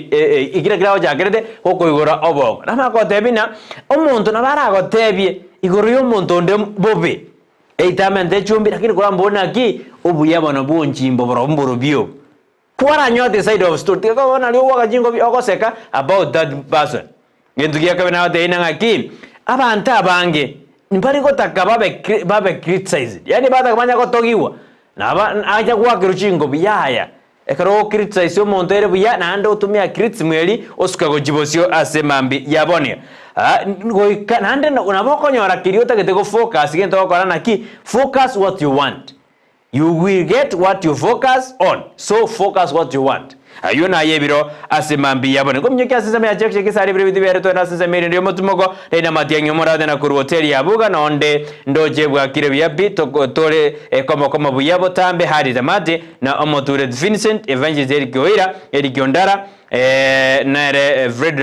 ikira kira ojagerete okoigora obogo namakotebina omuntu nabara agotebie igoro y'omuntu onde bobe eitamente chumbi lakini kora mbona ki obuya bono bunjimbo boromboro bio kwara nyote side of story tikakona lyo wakajingo okoseka about that person ngendugia kabena oteina ngaki abantu abange nimpari gotaka babe criticized yani batakamanya gotogiwa na aja kwa kiruchingo biyaya ekaro criticize omuntu ere buya na ando utumia criticism eri osuka gojibosio asemambi yabone goika nande unaboko nyora kiriota gete go focus gento gokora naki focus what you want you will get what you focus on so focus what you want ayuna yebiro asemambi yabone komnyoka sesame ajekshe kisari bibidi bereto na sesame ndio mutumogo ina matianyo morade na kuru hotel yabuga nonde ndoje bwa kire yabi tokotore komo buyabo tambe hadi tamate na omoture Vincent Evangelist Goira Erigiondara nere Fred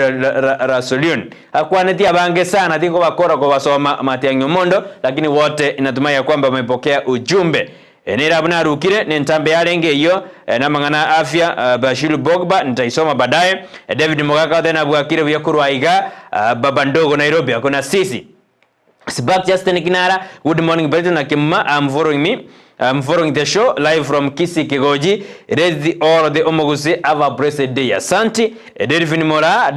Rasolion akwaneti abange sana tingo bakora kwa basoma matianyo mondo lakini wote inatumai ya kwamba wamepokea ujumbe Enera abuna rukire nentambe yarenge iyo namangana afya Bashiru Bogba nitaisoma baadaye David Mogaka tena bwakire byakurwa iga baba ndogo Nairobi akona sisi Sibak Justin Kinara good morning Brighton na Kemuma I'm following the show live from Kisii Kigoji ready all the Omogusi have a blessed day asante Dorvin Mora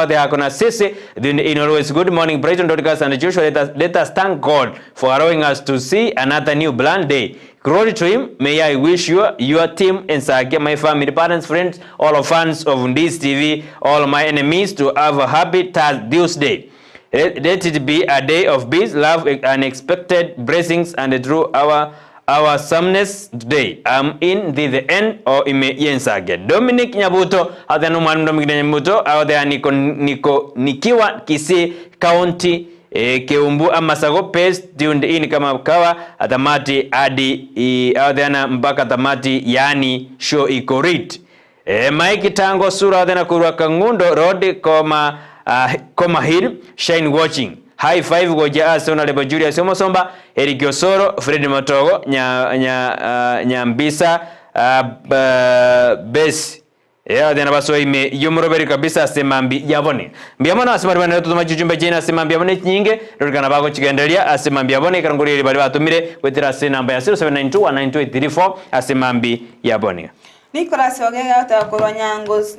de akona sisi in always good morning Brighton Dorcas and Joshua let us thank God for allowing us to see another new blessed day. Glory to him. May I wish you, your team, Ensakia, my family, parents, friends, all of fans of Ndizi TV, all my enemies to have a happy Tuesday. Let it be a day of peace, love, unexpected blessings, and through our someness today. I'm in the end or ime Ensakia. Dominic Nyabuto, other no man Dominic Nyabuto, out there nikiwa Kisii County. Keumbu amasago paste tuned in kama kawa atamati adi adana mpaka tamati yani show ikorit Mike Tango sura adana kurwa Kangundo road koma hill shine watching high five goja asona lebo Julia Somosomba Eric Osoro Fred Matogo nyambisa base dena baso ime yomuroberi kabisa asemambi yabone mbiyamana asemari bana tutuma jujumbe jena asemambi yabone nyinge rurikana bago kigenderia asemambi yabone karanguriri bari batumire wetira se namba ya 0792192834 asemambi yabone Nicholas Ogega utakorwa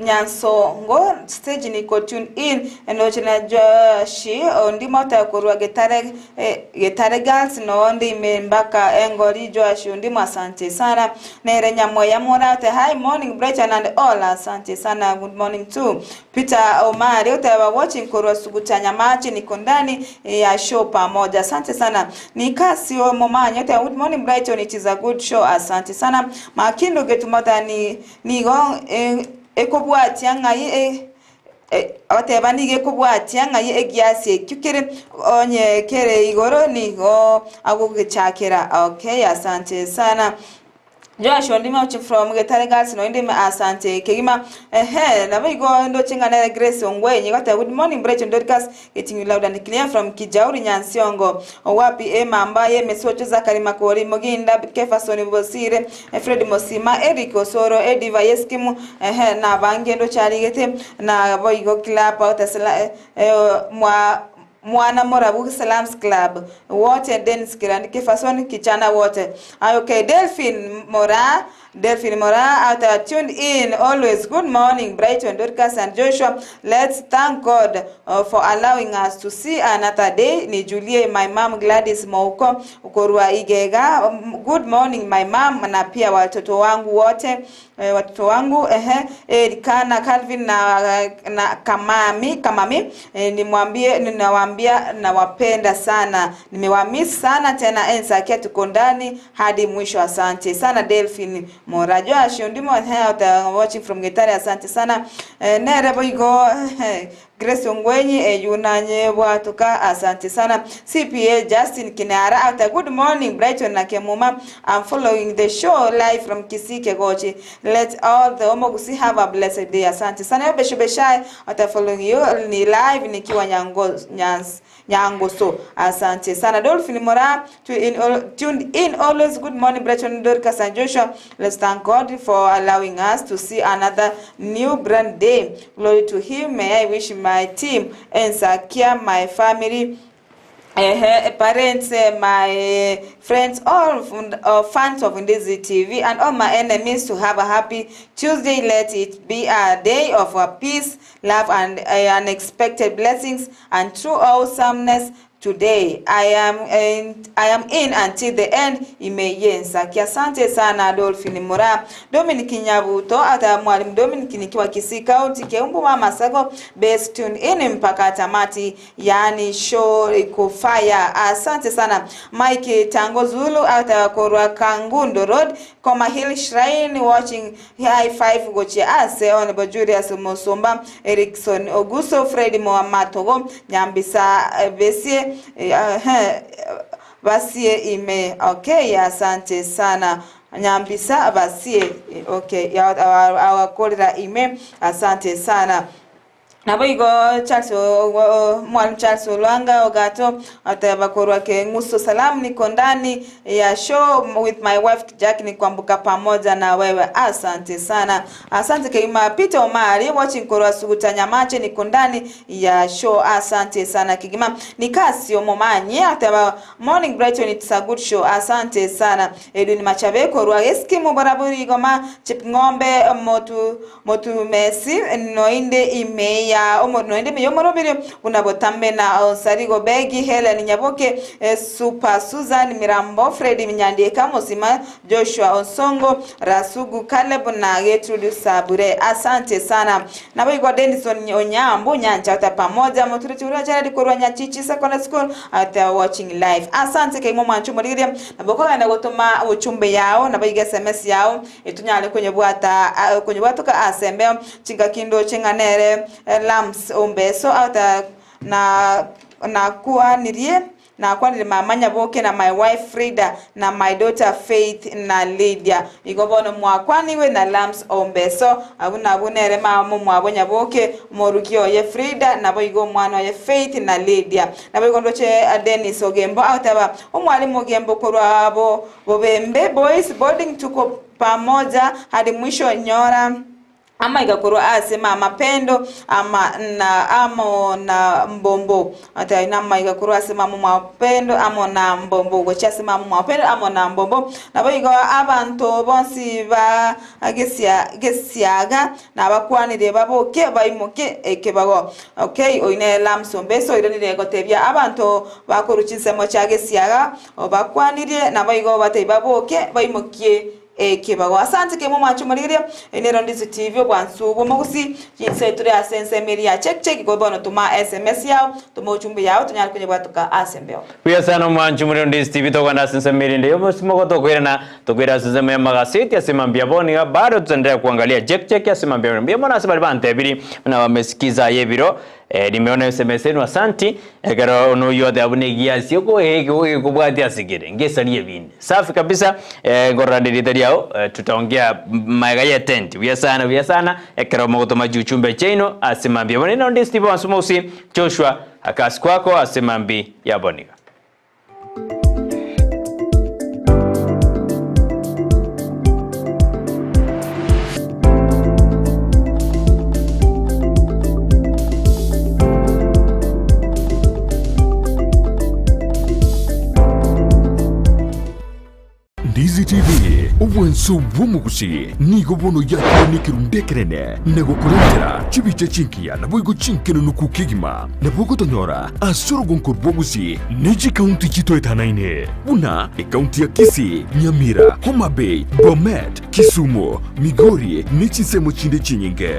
Nyansongo stage niko tune in enochina Joshi ondimo utakorwa Getare Girls no ndi membaka Engori Joshi ondimo asante sana Nere Nyamoya Morate hi morning Brighton and all asante sana good morning too Peter Omari utawa watching korwa Suguta Nyamachi niko ndani ya show pamoja asante sana Nikasi o Momanya utawa good morning Brighton it is a good show asante sana Makindo getumata ni gong ekobwati angai oteba nige kubwati angai egiase kyukire onye kere igoro ni go agugechakera okay asante sana Joshua ndima uchi from Getare Girls no ndime asante kegima na go ndo chinga na Grace Ongwenyi got good morning Brighton Dorcas getting you loud and clear from Kijauri Nyansiongo wapi emamba ye mesocho Zakari Makori Moginda Kefasoni Bosire Fred Mosima Eric Osoro Ediva Yeskimu na bange ndo charigete na boygo club outasela Mwana Morabu Salams Club wote Dennis Kirandi Kefasoni kichana wote okay Delphine Mora out tuned in always good morning Brighton Dorcas and Joshua let's thank God for allowing us to see another day ni Julie my mom Gladys Mouko ukorwa Igega good morning my mom na pia watoto wangu wote watoto wangu Erikana Calvin na Kamami ninawaambia nawapenda sana nimewamiss sana tena Ensakia tuko ndani hadi mwisho asante sana Delphine Morajo ashondimo watching from Getare asante sana nere boygo Grace Ongwenyi yunanye watuka asante sana CPA Justin Kinara after good morning Brighton na Kemuma I'm following the show live from Kisii Kegochi let all the Gusii have a blessed day asante sana beshubeshai after following you ni live nikiwa Nyangoso asante sana Dolphin Mora tuned in always good morning Brighton Dorcas and Joshua let's thank God for allowing us to see another new brand day glory to him may I wish my team Ensakia my family parents my friends all fans of Ndizi TV and all my enemies to have a happy Tuesday let it be a day of peace love and unexpected blessings and true awesomeness today I am in until the end imeye Ensakia asante sana Dolphin Mora Dominic Nyabuto ata mwalimu Dominic nikiwa Kisii County Keumbu mama Sago best tune in mpaka tamati yani show iko fire asante sana Mike Tango Zulu ata korwa Kangundo Road Koma Hill Shrine watching high five goche ase on Julius Mosomba Erikson Oguso Fred Moamatogo Nyambisa Besie Basie ime okay asante sana Nyambisa Basie okay awakolera ime asante sana Naboigo Charles mwalimu Charles Olwanga Ogato atabakorwa ke nguso salamu niko ndani ya show with my wife Jack ni kwambuka pamoja na wewe asante sana asante Kigima Peter Omari watching korwa Suguta Nyamache niko ndani ya show asante sana Kigima Nikasi Omomanyi ataba morning Brighton it's a good show asante sana Edwin Machabe korwa Eskimu baraburi goma Chipngombe motu Messi noinde ime ya noende meyomorobere unabotambe na Sarigo Begi Helen Nyaboke Super Susan Mirambo Fred Minyandeka Mosima Joshua Onsongo Rasugu Caleb na Gertrude Sabure asante sana na boygo Denison Onyambo Nyanja ata pamoja moturutura jana dikorwa Nyachichi Secondary School ata watching live asante ke mama nchumuriria na bokola na gotoma uchumbe yao na boyga SMS yao etunyale kwenye bwatoka asembe chinga kindo chinganere Lams Ombeso ata na kuwa nirie na kwa nilimamanya boke na my wife Frida na my daughter Faith na Lydia igobono mwakwani we na Lams Ombeso abunere mama mwabonya boke morukio ye Frida na boigo mwana ye Faith na Lydia na boigo ndoche Dennis Ogembo ataba omwalimu Ogembo korwa abo bobembe boys boarding tuko pamoja hadi mwisho nyora ama igakorwa asema mapendo ama na mbombo ata inama igakorwa asema mapendo ama na mbombo gocha asema mapendo ama na mbombo nabo iga abantu bonsi ba agesiaga na bakwanire baboke baimoke ekebago okay oine lamsombeso ironire gotebya abantu bakoruchinsemo chagesiaga obakwanire nabo iga batei baboke baimokie kibago. Asante Kemuma chumaliria enero Ndizi TV bwansubo mugusi jinse turi asense meria check gobono tuma SMS yao tuma uchumbi yao tunyari kwenye bwatuka asembeo. Pia sana mwanchu muri Ndizi TV to kwanda asense meria ndio msimo to kwirana to kwira asense meria magazeti asemambia boni bado tutaendelea kuangalia check asemambia mbia mbona asema bante bili na wamesikiza yebiro nimeona SMS yenu asante karo no yote abunegia siko kubwati asigire ngesalie bini safi kabisa ngorandiri yao tutaongea magaye tent vya sana karo mogotoma juchumbe cheno asemambia boni Ndizi TV wansumosi Joshua akasi kwako asemambi ya boniga. Ndizi TV ubwenso bumugusi nigo bono yakene kirundekerene nego kurentera chibiche chinkia naboigo chinkeno nukukigima nabogo tonyora asoro gonko bogusi Niji County chitoetanaine una county ya Kisii, Nyamira, Homa Bay, Bomet, Kisumu, Makori nichisemo chinde chinyinge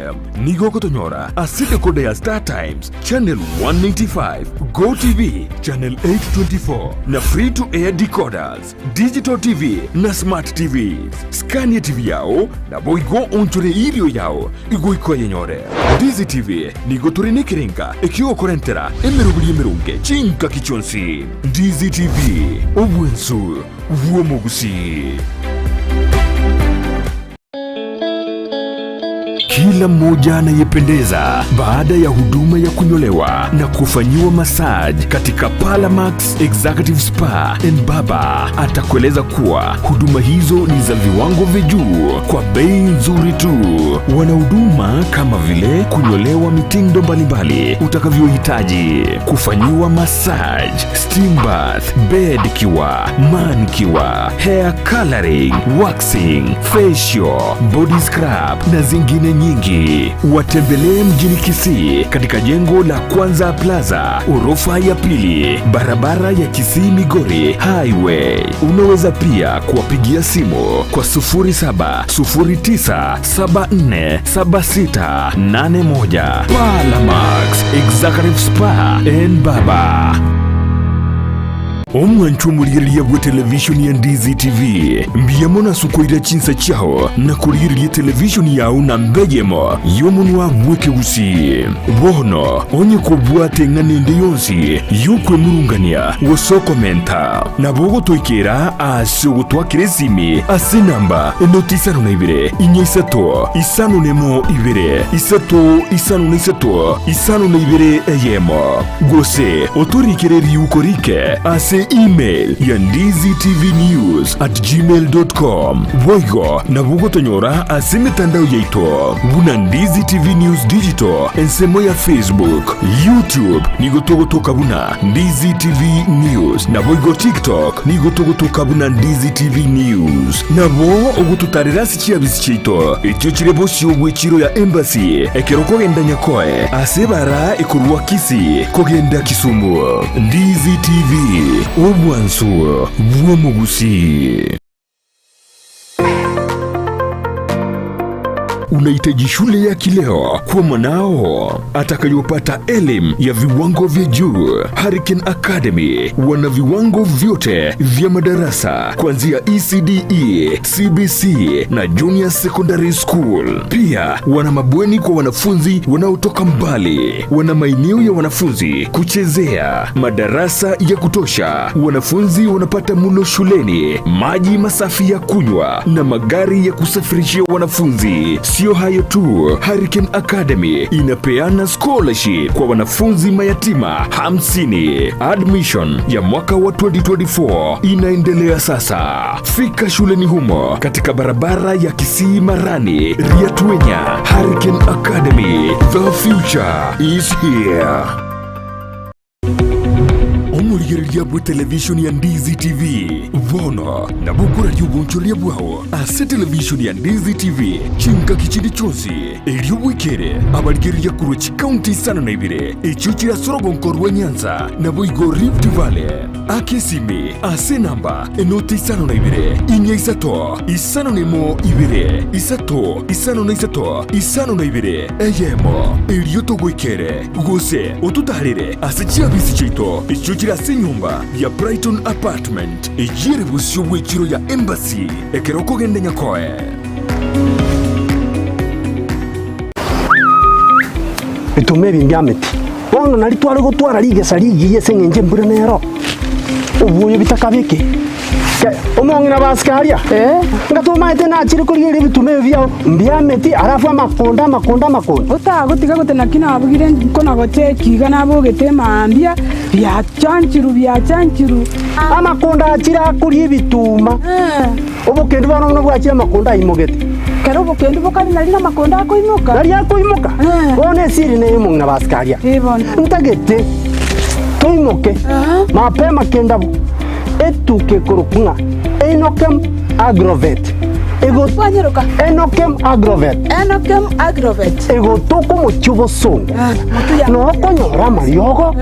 nigo kotonyora asite kode ya Star Times channel 195 Go TV channel 824 na free to air decoders digital TV na smart TV Scania TV yao na boigo onchore ilio yao igo iko yenyore Ndizi TV nigo turine kirenga ikiwa korentera emerubuli emerunge chinka kichonsi Ndizi TV obwensu uomogusi. Kila mmoja anayependeza baada ya huduma ya kunyolewa na kufanyiwa massage katika Palamax Executive Spa and Baba atakueleza kuwa huduma hizo ni za viwango vya juu kwa bei nzuri tu. Wana huduma kama vile kunyolewa mitindo mbalimbali utakavyohitaji, kufanyiwa massage, steam bath, bed cure, man cure, hair coloring, waxing, facial, body scrub na zingine nyingi. Watembelee mjini Kisii katika jengo la Kwanza Plaza, orofa ya pili, barabara ya Kisii Migori Highway. Unaweza pia kuwapigia simu kwa 0709747681. Palamax Executive Spa and Baba. Omwanchu muliriya bwa television ya Ndizi TV mbiyamona sukoira chinsa chao na kuliriya television yao na mbejemo yomunwa mweke usi bono onye kubwate nganende yonsi yukwe murungania wasoko menta na bogo toikera aso twakiresimi asinamba enotisano na ibire inyisato isano nemo ibire isato isano na isato isano na ibire eyemo gose otorikere yukorike ase email ya ndiztvnews@gmail.com voigo na bugo tonyora ase mitandao yaito buna Ndizi TV News Digital ensemo ya Facebook, YouTube nigotogotoka buna Ndizi TV News na voigo TikTok nigotogotoka buna Ndizi TV News na bo ogututarira sikia bisichito ekyo kirebosi obwechiro ya embassy ekeroko genda nyakoe ase bara ekurwa Kisii kogenda Kisumu. Ndizi TV obwansu bwomugusi. Unahitaji shule ya kileo kwa mwanao atakayopata elimu ya viwango vya juu. Hurricane Academy wana viwango vyote vya madarasa kuanzia ECDE, CBC na Junior Secondary School. Pia wana mabweni kwa wanafunzi wanaotoka mbali. Wana maeneo ya wanafunzi kuchezea, madarasa ya kutosha. Wanafunzi wanapata mlo shuleni, maji masafi ya kunywa na magari ya kusafirishia wanafunzi. Sio hayo tu, Hurricane Academy inapeana scholarship kwa wanafunzi mayatima 50. Admission ya mwaka wa 2024 inaendelea sasa. Fika shuleni humo katika barabara ya Kisii Marani, Riatwenya. Hurricane Academy, the future is here. Omurigereria bwe television ya Ndizi TV vono na bukura ry'ubunchoria bwaho ase television ya Ndizi TV chinka kichindi chonsi elio wikere abarigereria kurwe chikaunti sana na ibire echuchira sorogonko rwa Nyanza na boigo Rift Valley akesimi ase namba enoti isano na ibire inya isato isano nemo ibire isato isano na isato isano na ibire eyemo elio togwikere gose otutarire ase chiabisi chito echuchira ase nyumba ya Brighton apartment ejire busyo bwekiro ya embassy ekeroko gende nyakoe bitume bingameti bono nari twari gutwara rigesa rigiye sengenje mbura nero ubuye bitakabike omongina basikaria ngatuma ite na chiri kuri iri bitume byao mbyameti arafu amakonda utagotiga gutena kina abugire kona gote kiga nabo getema ambia bya chanchiru amakonda achira kuri bituma obukendi bano no bwachira amakonda imogete kero bukendi bokari nari na makonda akoimuka bone siri ne mongina basikaria ntagete toimoke mapema kenda etuke kurukunga enokem agrovet ego wanyeruka enokem agrovet ego toko mochubo songo no konyora mariogo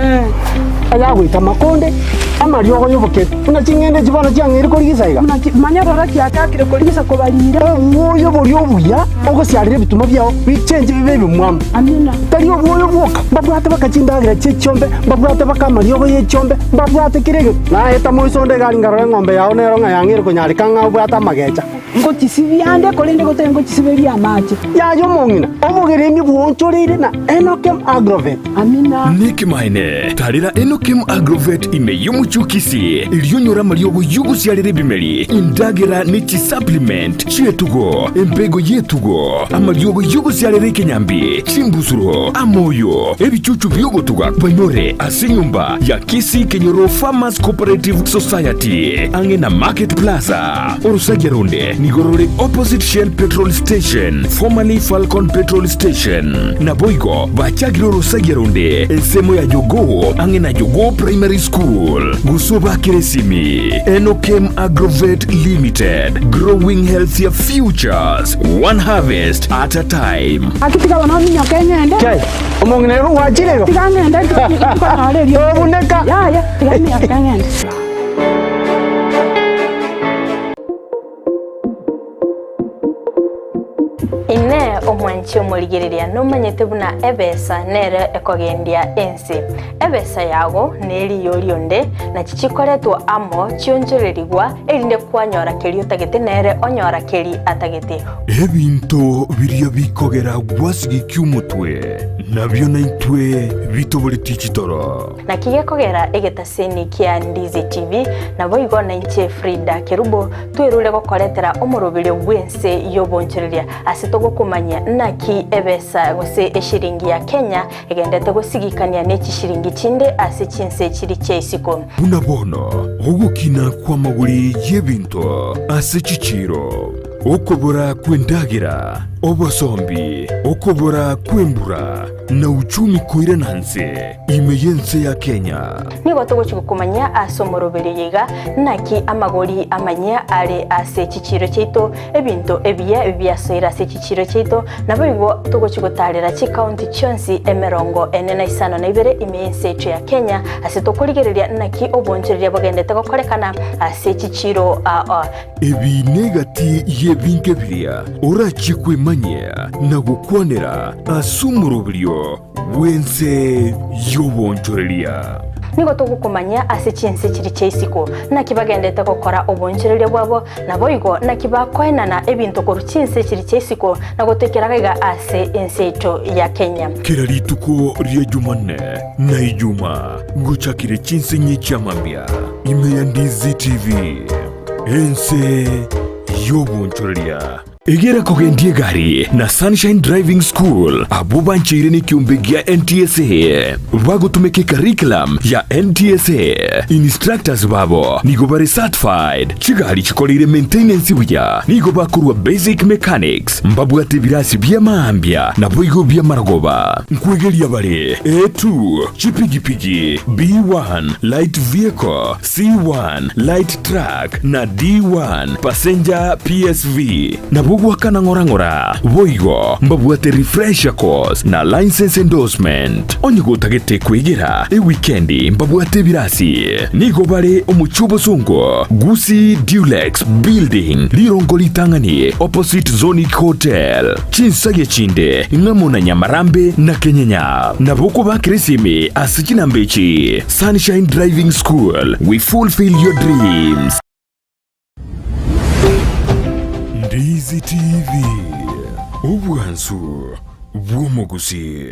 aya gwita makonde amariogo yoboke una chingende chibona cyangiri kuri gisaiga manyarora kyakakire kuri gisa kobarira uyo buri obuya ogo syarire bituma byao bichenje bibe bimwam amina tari obuyo bwoka babwate bakachindagira chechombe babwate bakamariogo yechombe babwate kirege na eta moisonde gari ngaro ngombe yao nero ngayangire kunyarika ngabwata magecha ngochisibiande kolende gote ngochisiberia amache yayo mongina obugeremi bwonchorire na enokem agrovet amina nikimaine tarira enokem agrovet imeyumuchukisi ilionyora mariogo yugusyarire bimeri indagira nichi supplement chietugo empego yetugo amariogo yugusyarire kenyambi chimbusuro amoyo ebichuchu byogotuga banyore asinyumba ya Kisii Kenyoro Farmers Cooperative Society angena Market Plaza Orusageronde Nigorore opposite Shell Petrol Station, formerly Falcon Petrol Station. Na Boigo, Bachagiro Rosageronde, Ensemo ya Jogo, angena Jogo Primary School. Gusoba Kiresimi, Enokem Agrovet Limited, growing healthier futures, one harvest at a time. akitika wanoni nyakengende kai omonginero wachirego tigangende obuneka ya tigani yakengende ine omwanchi omurigereria nomanyete buna ebesa nere ekogendia ensi ebesa yago neri yorionde na chichikoretwa amo chionjorerigwa erinde kwanyora keri utagete nere onyora keri atagete ebinto biria bikogera gwasigi kyumutwe nabyo naitwe bitobore tichitoro na kigekogera egetaseni kia Ndizi TV na boigo na inche Frida Kerubo twerule gokoretera omurubiri bwense yobonchereria asitogo kumanya naki ebesa gose eshiringi ya Kenya egendete gusigikania neki shiringi chinde ase chinse chiri cheisiko bunabono ogukina kwa maguri yebinto ase chichiro okobora kwendagira obosombi okobora kwembura na uchumi koirananse imeyense ya Kenya nigo tugukumanya asomorobere yiga naki amagori amanya ari ase chichiro cheito ebinto ebiye byasoira ase chichiro cheito nabo bigo tugutarira chi county chonsi emerongo enena isano na ibere imeyense echo ya Kenya ase tokurigereria naki obonchereria bogendete gokorekana ase chichiro ebi negati yebinke biria orachikwe manya na gukwanira asumurubrio wense yobonchoreria nigo tugukumanya ase chinse chiri cheisiko nakibagendete gukora obonchereria bwabo nabo igo nakibakwenana ebinto koru chinse chiri cheisiko nagotekeraga ase ensecho ya Kenya kirarituko ria Jumanne na Ijuma guchakire chinse nyichamambia ime ya Ndizi TV ense yobonchoreria Egera kogendie gari na Sunshine Driving School abuba nchiri ni kiumbegia NTSA wago tumeke curriculum ya NTSA instructors babo nigo bari certified chigari chikolire maintenance buya nigo bakurwa basic mechanics mbabu ate birasi bya maambia na boigo bya maragoba nkwegelia bari A2 chipigipigi B1 light vehicle C1 light truck na D1 passenger PSV na wakana ngora boigo mbabuate refresher course na license endorsement onyigo tagete kwegera weekendi mbabuate birasi nigo bare omuchubo sungo Gusii Dulux building lirongo litangani opposite Zonic Hotel Chinsage chinde ngamona Nyamarambe na Kenyanya na boko bakresime asikina mbechi Sunshine Driving School, we fulfill your dreams. Ndizi TV Ubwansu Bw'Omugusi.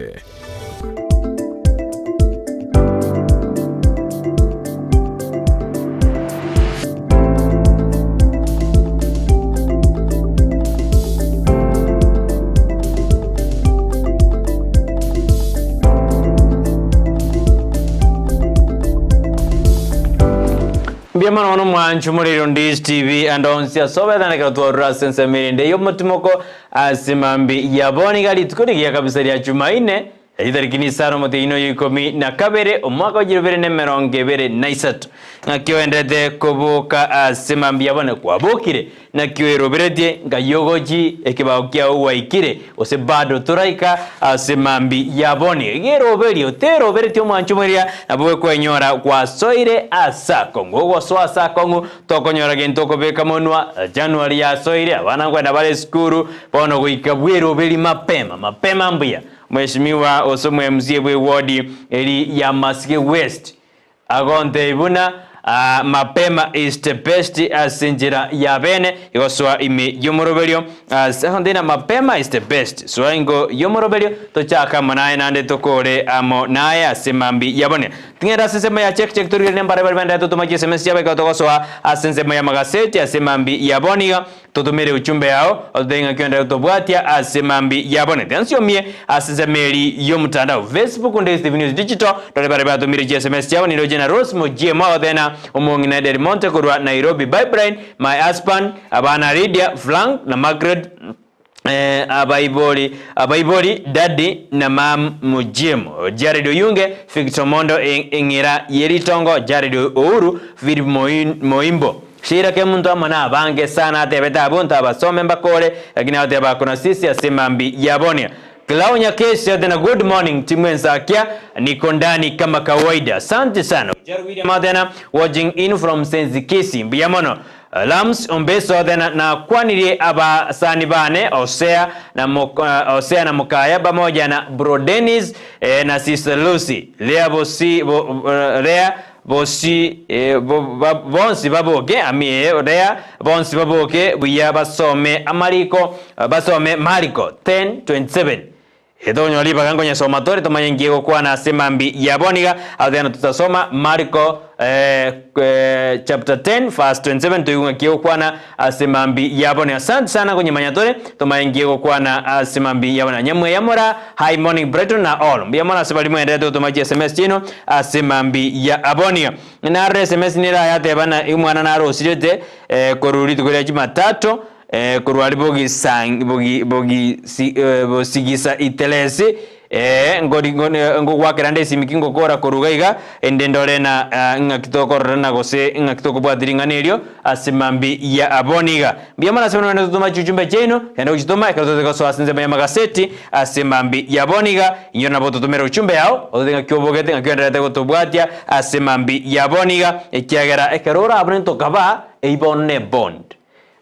Biamano ono mwanchu muri Ndizi TV andonsia sobedana ka tuwa sense mirinde yo mutumoko asimambi yaboni gali tukurigiya kabisa ya Jumanne itarikini saro mote ino yikomi na kabere omwaka w'igirubere n'emirongo ebere na isatu nakyo endete kubuka asimambi yabone kwabukire nakyo eroberedye ngayogoji ekibao kya uwaikire ose bado turaika asimambi yabone geroberi oteroberete omwanchu muria nabwe kwenyora kwa soire asako ngogo so asako tokonyora gento kobeka monwa January ya soire abana kwenda bale skuru bono kuikabwero beli mapema mbia Mheshimiwa osomwe mzie bwe ward eri ya Masike West agonte ibuna mapema is the best asinjira ya bene igoswa ime yomoroberio sehondena mapema is the best so ingo yomoroberio tochaka manaye nande tokore amo naye asimambi yabone tingera sesema ya check turi nembare banda tutumaje SMS yabe katokoswa asensema ya magaseti asimambi yaboniga tutumire uchumbe yao odenga kyenda utobwatia asimambi yabone tensio mie asemeri yomutandao Facebook Ndizi TV News Digital dole bare batumire SMS yao ni Rogena Rosmo GMO dena omongina Del Monte kurwa Nairobi by Brighton my husband abana Lydia Frank na Margaret abaibori daddy na mam mujimo Jared Oyunge Victor Mondo engira yeritongo Jared Ouru Philip Moimbo Shira ke muntu amana abange sana atebeta abunta abasome mbakole lakini ateba kuna sisi asimambi yabonia Klaunya kesi ya tena good morning timu Ensakia niko ndani kama kawaida asante sana Jarwidi Madena watching in from Senzi Kisii Biamono Lams ombeso tena na kwanire abasani bane Osea na Mukaya pamoja na Bro Dennis na Sister Lucy Lea Bosi bonsi baboke amie odea bonsi baboke buya basome amariko basome Mariko 10:27 Edonyo liba kangonya somatore tomayengiego kwa na semambi yaboniga adena tutasoma Mariko chapter 10 verse 27 tuyunga kiyo kwa na semambi yaboni asante sana kwenye manyatore tomayengiego kwa na semambi yabona nyamwe yamora high morning Brighton na all biyamona sebalimu endeto tomaji SMS chino semambi ya aboniga na SMS nira yate bana imwana na rosirete koruri tukolia Jumatatu kurwali bosigisa itelesi ngo wakirande simikingo kora korugaiga endendole na ngakitoko na gose ngakitoko bwadiringanelio asimambi ya aboniga biyamana sema na tutuma chujumbe cheno enda uchitoma ikazote so asinze ya magaseti asimambi ya aboniga iyo nabo tutumira uchumbe yao odenga kyobogete ngakyenda gotobwatia asimambi ya aboniga ekiagera ekerora abnento kaba eibonne bond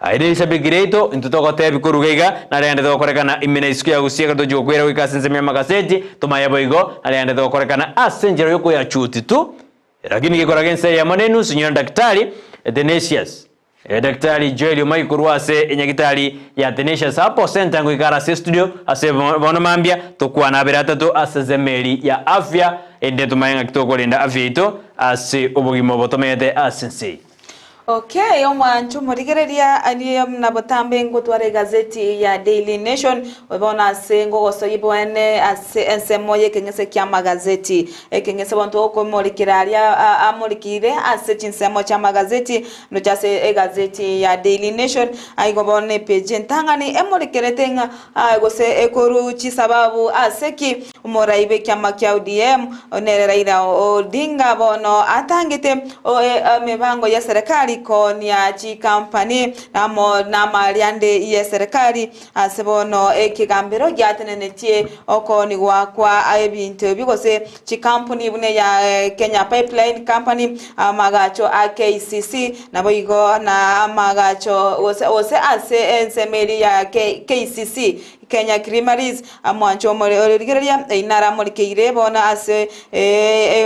Airisha bigireto intutoko tebi kurugaiga nariande tokorekana imene isku ya gusiega tojo kwera wikasenze mya magaseti tomaya boigo nariande tokorekana asenjero yoko ya chuti tu lakini kikora gense ya manenu sinyora daktari Denesius daktari Joel Maikurwase enyagitari ya Denesius hapo center ngikara se studio ase bono mambia tokwa na berata to asezemeri ya afya ende tumayenga kitoko linda afya ito ase ubugimo botomete asense Okay, omwanchu murigereria aliye mnabotambe ngotware gazeti ya Daily Nation wabona sengo gosoyibone ensemoye kengese kya magazeti ekengese bantu okomurikiraria amurikire ase chinsemo cha magazeti no jase gazeti ya Daily Nation aigobone page ntangani emurikeretenga gose ekoru chisababu aseki umoraibe kya makya ODM onereraira Odinga bono atangite mebango ya serikali konia chi company na mariande ya serikali asebono ekigambiro gyatenenetie okoni kwa ebintu bigose chi company bune ya Kenya Pipeline Company amagacho KCC naboigo na amagacho ose ase ensemeri ya KCC Kenya Creameries amwancho morigereria inara morikeire bona ase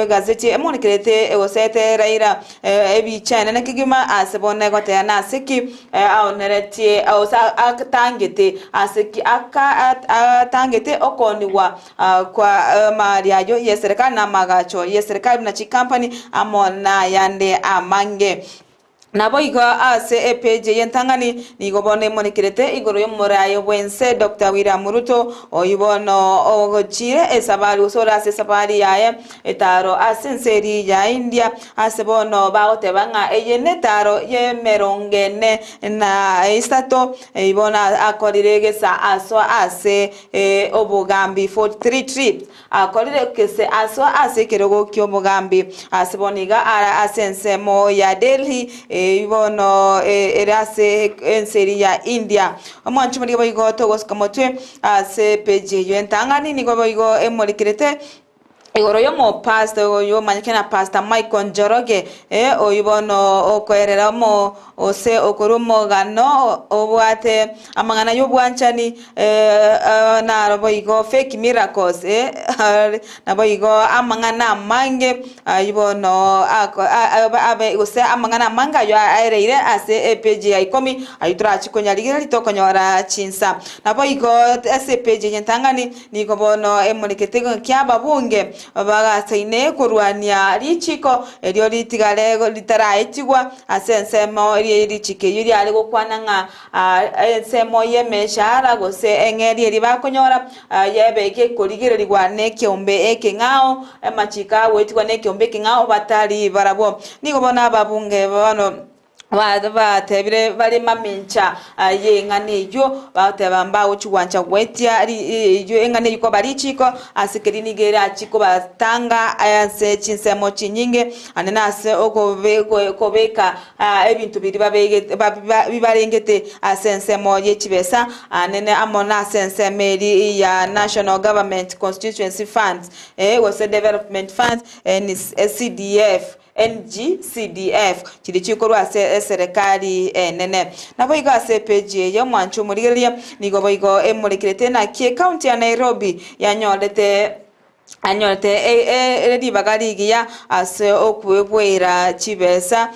gazeti emonikerete osete raira ebichana nakigima asebona gote na siki aoneretie osa atangete asiki atangete okoniwa kwa mariajo yeserikali na magacho yeserikali na chi company amona yande amange naboigo ase page yentangani nigobone monikirete igoro yo morayo wense Dr. William Ruto oyibono ogochire esabali usora ase sabali yae etaro asenseri ya India asebono baotebanga eyenetaro ye merongene na istato ibona akoriregesa aso ase obugambi 43 trips akoriregese aso ase kerogo kyomugambi aseboniga ara asensemo ya Delhi ibono erase enseri ya India omwanchu muri boigo togoskamatwe ase page yentangani nigo boigo emorikirete igoro yo mo pastor yo manyekena pastor Michael Njoroge oyibono okoerera mo ose okoromo gano obwate amangana yo bwanchani na roboigo fake miracles na boigo amangana mange ayibono abe ose amangana manga yo areire ase page ya 10 ayitura chikonyaligira litokonyora chinsa na boigo ase page yentangani niko bono emuliketego kyaba bunge bagasaine kurwania lichiko elio litigale litaraetigwa asensemo lichike yuri ali gukwananga ensemo yemeshara gose engeri eri bakonyora yebeke koligirerirwa nekyombe ekengao emachika wetigwa nekyombe kengao batali barabo nigobona ababunge bano batebire bari mamincha yengane yo batebamba uchiwancha wetia yo engane yuko barichiko asikiri gera chiko batanga ayanse chinsemo chinyinge anena ase okobeka ebintu biri bibarengete asensemo yechibesa anene amona asensemeri ya National Government Constituency Funds was Development Funds and CDF NGCDF chirichikorwa serikali nene naboiga ase page yo mwanchu murigeria nigoboigo emurikirete na kie county ya Nairobi yanyorete edi bagarigia ase okwebwera chibesa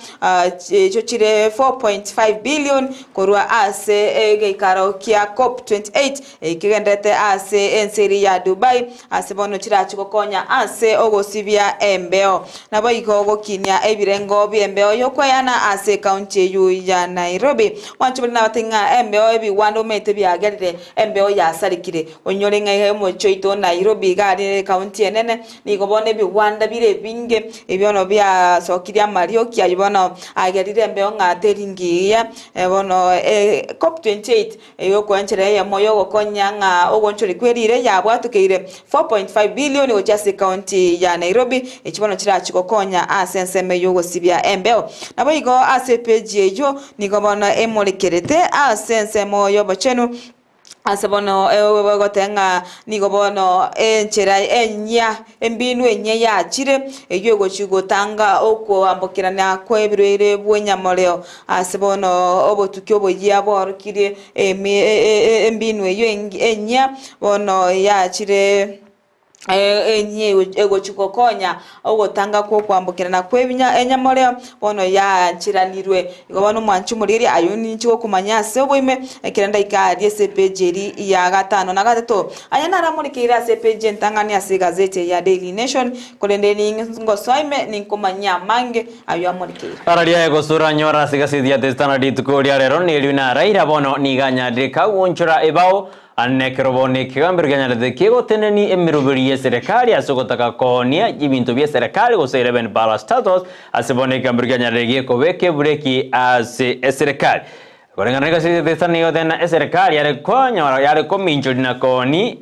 cyo chire 4.5 billion korwa ase geikaro kia COP28 kigendete ase enseri ya Dubai ase bono chirachukokonya ase ogosibia embeo nabo ikogo kinya ebirengo byembeo yokwayana ase county yu ya Nairobi wanchubiri na batinga embeo ebi wando mete byagerire embeo ya sarikire onyore ngai mo choito Nairobi gari county enene nigobone biwanda bire binge ebyono bya sokiria mario kya ibono agerire mbeo ngateringiya ebono COP28 eyokwenchere ya moyo gokonyanga ogonchori kwerire yabwatukeire 4.5 billion ochase county ya Nairobi echibono chirachigokonya asenseme yogosibya embeo nabo igo ase page ejo nigobona emolikerete asensemo yobochenu asebono gotenga nigobono enchera enya embinu enye ya chire eyego chigotanga okwo ambokirana kwebirere bwenyamoleo asebono obotukyo boyia borukire embinu eyo enya bono ya chire ego chukokonya ogotanga ko kwambukirana kwebinya enyamore bono ya chiranirwe igobano mwanchu muriri ayuni nchiko kumanya se boime kiranda ikari sepejeri ya gatano na gatatu ayana ramurikira sepeje ntangani ase gazete ya Daily Nation kolendeni ngosoime ninkumanya mange ayo amurikira araria ego sura nyora sigasidia testana ditukoria rero niluna raira bono niganya deka wonchura ebao anekrobone kigambiro ganyarede kigo teneni emirubiri serikali asogotaka konia ibintu bya serikali go sereben balastatos asibone kigambiro ganyarede ko beke bureki ase serikali korengana kasi testani yodena serikali yare konya yare kominjo dina koni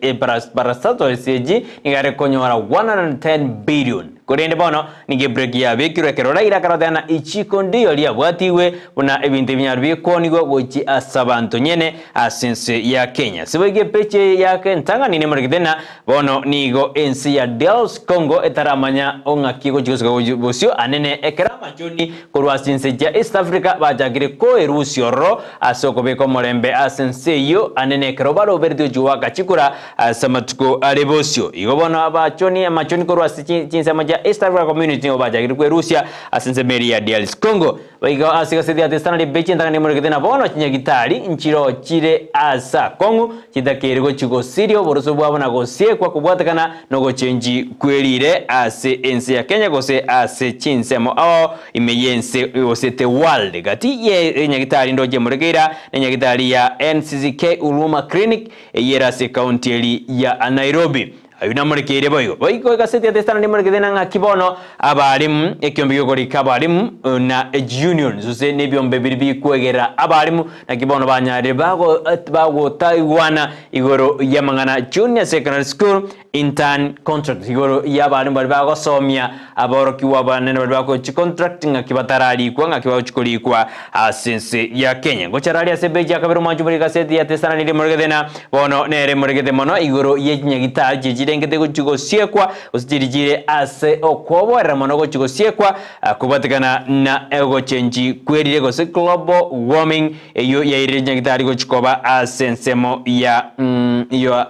balastatos seji yare konya 110 billion korende bono nige break ya bekiro kerora ira karodana ichiko ndio lia bwatiwe una ebintu binyarbi konigo gochi asabanto nyene asense ya Kenya sibege peche yake ntanga nine murigidena bono nigo ensi ya Dels Congo etaramanya onga kigo chikosko bosio anene ekrama joni korwa asense ya East Africa bajagire ko erusio ro asoko beko morembe asense yo anene krobalo berdio juwa kachikura samatuko alebosio igo bono abachoni amachoni korwa chinsa maja East Africa Community obajagire ko Russia asense meri ya Dels Congo baiga asika sedia testana de bechi ntanga nime murigidena bono chinyagitari nchiro chire asa Congo chidakirego chiko sirio boroso bwabona gosie kwa kubwatakana nogo chenji kwerire ase ense ya Kenya gose ase chinsemo awo imeyense osete world gati ye nyagitari ndoje muregeira nyagitari ya NCCK Uruma Clinic yera se county ya Nairobi ayuna murekere boyo boyiko gasete ya testana nimurigedena nga kibono abalimu ekyombiyo kori kabalimu na union zose nebyombe biribi kwegera abalimu na kibono banyare bago Taiwana igoro yamangana junior secondary school intern contract igoro yabalimu bali bago somya aboroki wabanene bali bago contracting akibatarali kwa ngakibaho chikolikwa asense ya Kenya ngocharali asebeji akabero manju muri gasete ya testana nimurigedena bono nere muregede mono igoro yenyagitaje ngete go siekwa usitirigire ase okwoborera mono go siekwa kubatikana na ego chenji kwerire go global warming eyo yairenya gitari go chikoba asensemo ya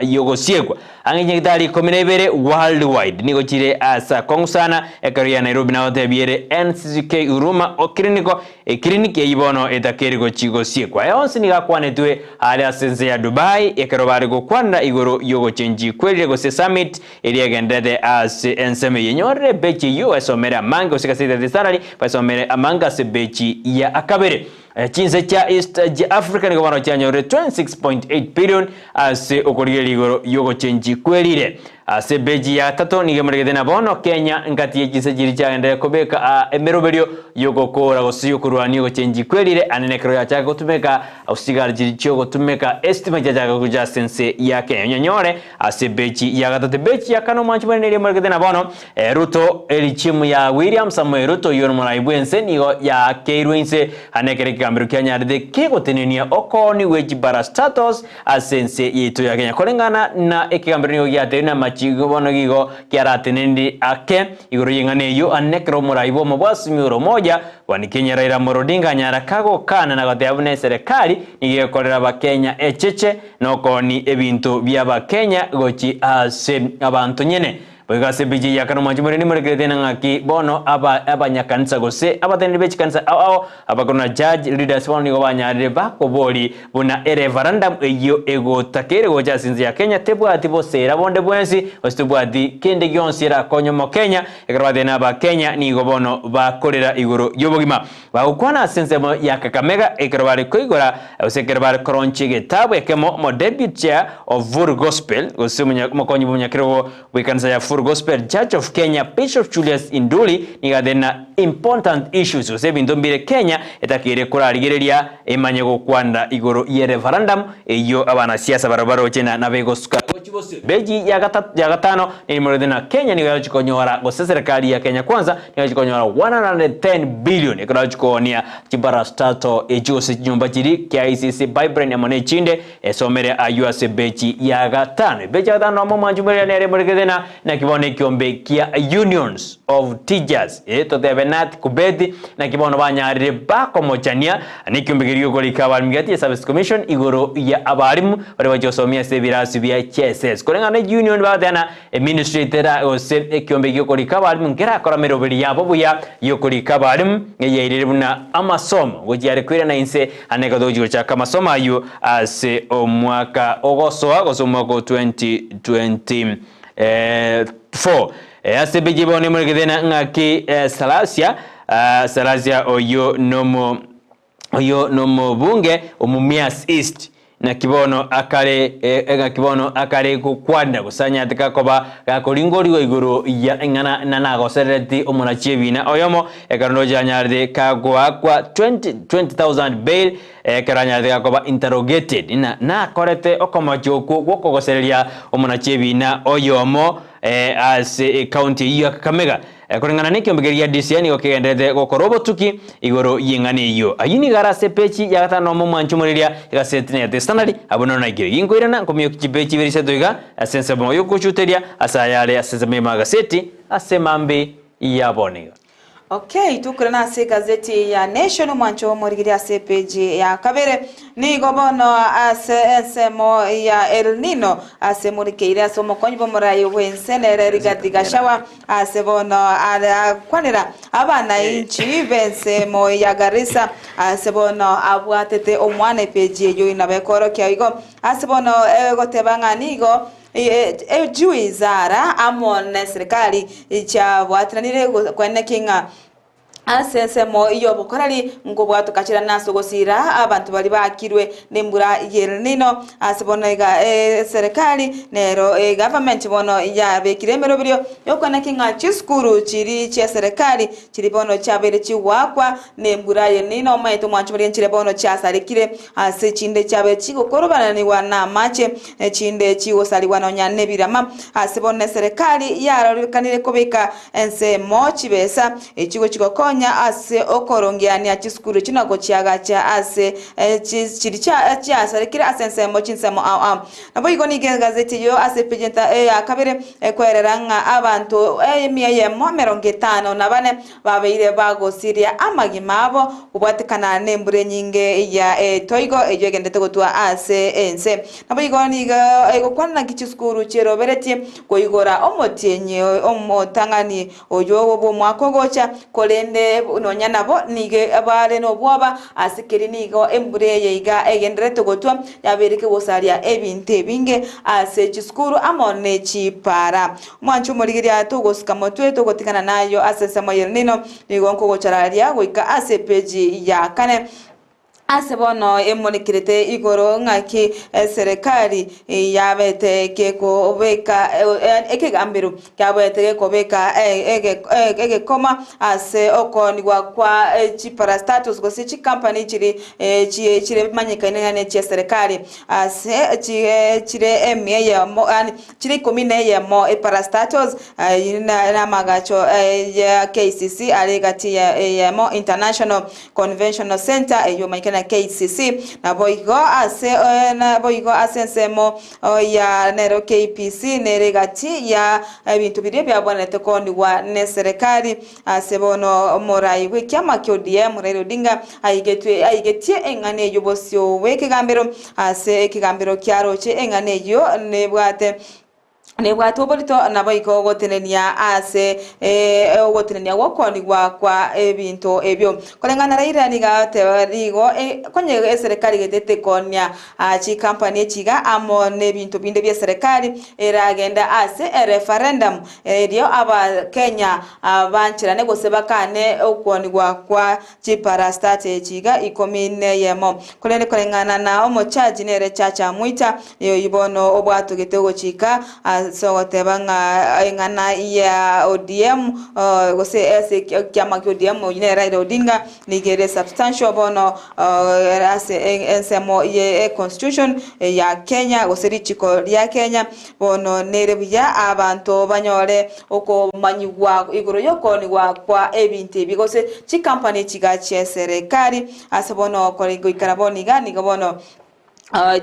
yo go siekwa angenya gitari kominebere worldwide nigo chire asa kongusana ekaria Nairobi na otebiere NCCK Uruma okliniko ekliniki yibono etakeri go chigo siekwa yonsi niga kwanetwe ali asense ya Dubai ekerobare go kwanda igoro yogo chenji kwerire go summit eri agendede as enseme yenyore bechi US omera manga usikasite desarali pasomere amanga se bechi ya akabere chinse cha East Africa ni gobano chanyore 26.8 billion as okorigeri igoro yogo chenji kwerire ase beji ya tato nigemuregedena bono Kenya ngati yekise jiri chaende kobeka emeroberio yogo kora gosiyo kurwani go chenji kwerire anenekero ya chaka kutumeka usigara jiri chogo tumeka estimate ya chaka kuja sense ya Kenya nyonyore ase beji ya gatatu beji ya kano manchi bane nigemuregedena bono Ruto elichimu ya William Samuel Ruto yono muraibwense nigo ya keirwense anekere kambiro Kenya de kego tenenia okoni weji bara status asense yeto ya Kenya kolengana na ekambiro nigo ya tena chigobono gigo kiaratenendi ake igoro yengane yo anekro muraibo mabwasi miro moja wani Kenya Raila Odinga nyara kago kana na goteabune serikali nigiye korera ba Kenya echeche nokoni ebintu byaba Kenya gochi ase abantu nyene Bwegase biji yakano manjumuri ni muregrete na ngaki bono abanyakanisa gose abatende bechi kanisa ao abakona judge leaders wani go banyarire bakobori buna referendum eyo ego takere goja sinzi ya Kenya tebwati bosera bonde bwensi ostubwati kende gyonsira konyomo Kenya ekrabade na ba Kenya ni go bono bakorera igoro yobogima bakwana sensemo ya Kakamega ekrabare koigora osekerbare koronchi getabu ekemo mo debut chair of Full Gospel osumunya mokonyi bunyakiro wekanza ya Gospel Church of Kenya Bishop Julius Induli nigadena important issues osevindombire Kenya etakire kurarigereria emanye gokwanda igoro ye referendum eyo abana siasa barabara ochena nabego sukakochibose beji ya gatano ni muredena Kenya ni chikonyora gose serikali ya Kenya kwanza ni chikonyora 110 billion ekrachikonia kibara stato ejose nyumba chiri KICC Vibrant amone chinde esomere ayuase beji ya gatano beji ya gatano mo manjumere nere muredena na kibono kiombe kia unions of teachers to debenat kubeti na kibono banyarire bako mochania ni kiombe kirio kuri kabalmigati service commission igoro ya abarimu bari bajosomia sebirasu bya CSS korenga na union ba dana administrator ose kiombe kuri kabalmu ngera akora meroberi yabo buya yokuri kabalmu yeyirire buna amasomo gojyare kwira na inse aneka dojo cha kamasomo ayo ase omwaka ogosoa gosomako 2024 ase bijibone mulgedena ngaki Salasia oyo nomo bunge omumias east na kibono akare kukwanda kusanya tikakoba gakoringori iguru ya ngana nanagosereti omunachebina oyomo ekarondo janyarde kagwa kwa 20,000 bail karanyarde kakoba interrogated na korete okomajoku gokogosereria omunachebina oyomo as county ya Kakamega kulingana n'ikyo mbegeria DCN okigendete gokorobo tuki igoro yingani iyo ayini gara sepechi ya gatano mu manchumuriria igasetine ya standard abono na igire yingoirana komiyo kibechi berise doiga asense mo yokuchuteria asayale aseseme magaseti asemambe yaboniga. Okay, tukure na se gazeti ya Nation mwancho morigiria sepeji ya kabere ni gobono asemo ya El Nino asemurikeira somo konyibo morayo wensenere rigadiga shawa asebono kwanira abana inchi bensemo ya Garissa asebono abwatete omwane peji yo inabekoro kyayigo asebono gotebanga nigo juizara amone serikali cha bwatranire kwene kinga asesemo iyo bukorali ngo bwatukachira naso gosira abantu bali bakirwe nembura yelnino asibonega serikali nero government bono ya bekiremero biryo yokwana kinga chiskuru chiri cha serikali chiri bono chabere chiwakwa nembura yelnino maito mwancho bari chire bono cha sarikire ase chinde chabe chiko korobana ni wana mache chinde chiwo saliwa no nyane birama asibone serikali yaro kanire kobeka ensemo chibesa echigo chikokonya ase okorongiani achiskuru chinago chiagacha ase chiricha sarekira asensemo chinsemo nabo igoni gazeti yo ase pejenta akabere kwereranga abantu miyemo 50 nabane babeire bagosiria amagimabo ubwatikana nembure nyinge ya toigo ejogendete gotwa ase ense nabo igoni egokwana kichiskuru cherobereti koigora omotienye omotangani oyo bo mwakogocha kolende nonya nabo nige abale no bwoba asikiri nigo embure yeiga egenderete gotwa yabereke bosaria ebinte binge ase chiskuru amone chipara mwanchu morigiria tugosika motwe tugotikana nayo ase moyernino nigo nkogochararia goika ase peji ya kane asebono emonikirete igoro ngaki serikali yabete keko beka ekegambiro yabete ko beka ege koma ase okonigwa kwa chipara status go si company chire manyika ne cha serikali ase chire emye mo chire komine ya mo para status na magacho ya KCC alegati ya mo International Convention Center yo manyika KCC na boigo asensemo ya nero KPC neregati ya bintu bire byabonete kondi wa ne serikali asebono morai wekyama kyodiem rero dinga aigetie engane yobosyo wekigambiro ase ekigambiro kyaroche engane yo nebwate nebwato bolito nabayiko gotenenia ase gotenenia wokoni kwa ebintu ebyo kolengana raira niga tebarigo konye serikali gedete konya chi company chiga amo nebintu binde bya serikali eragenda ase referendum dio aba Kenya abanchira nego sebakane okoni kwa chi parastate chiga ikomine yemo kolengana na omo charge nere chacha muita yo ibono obwato getego chika so tebanga ngana ya ODM gose ese kyama ODM ine Raila Odinga nigere substantial bono ase ensemo ye constitution ya Kenya gose richiko ya Kenya bono nerebya abantu banyore oko manyigwa igoro yoko ni kwa ebinte bigose chi company chiga che serikali ase bono kolingo ikaraboni gani bono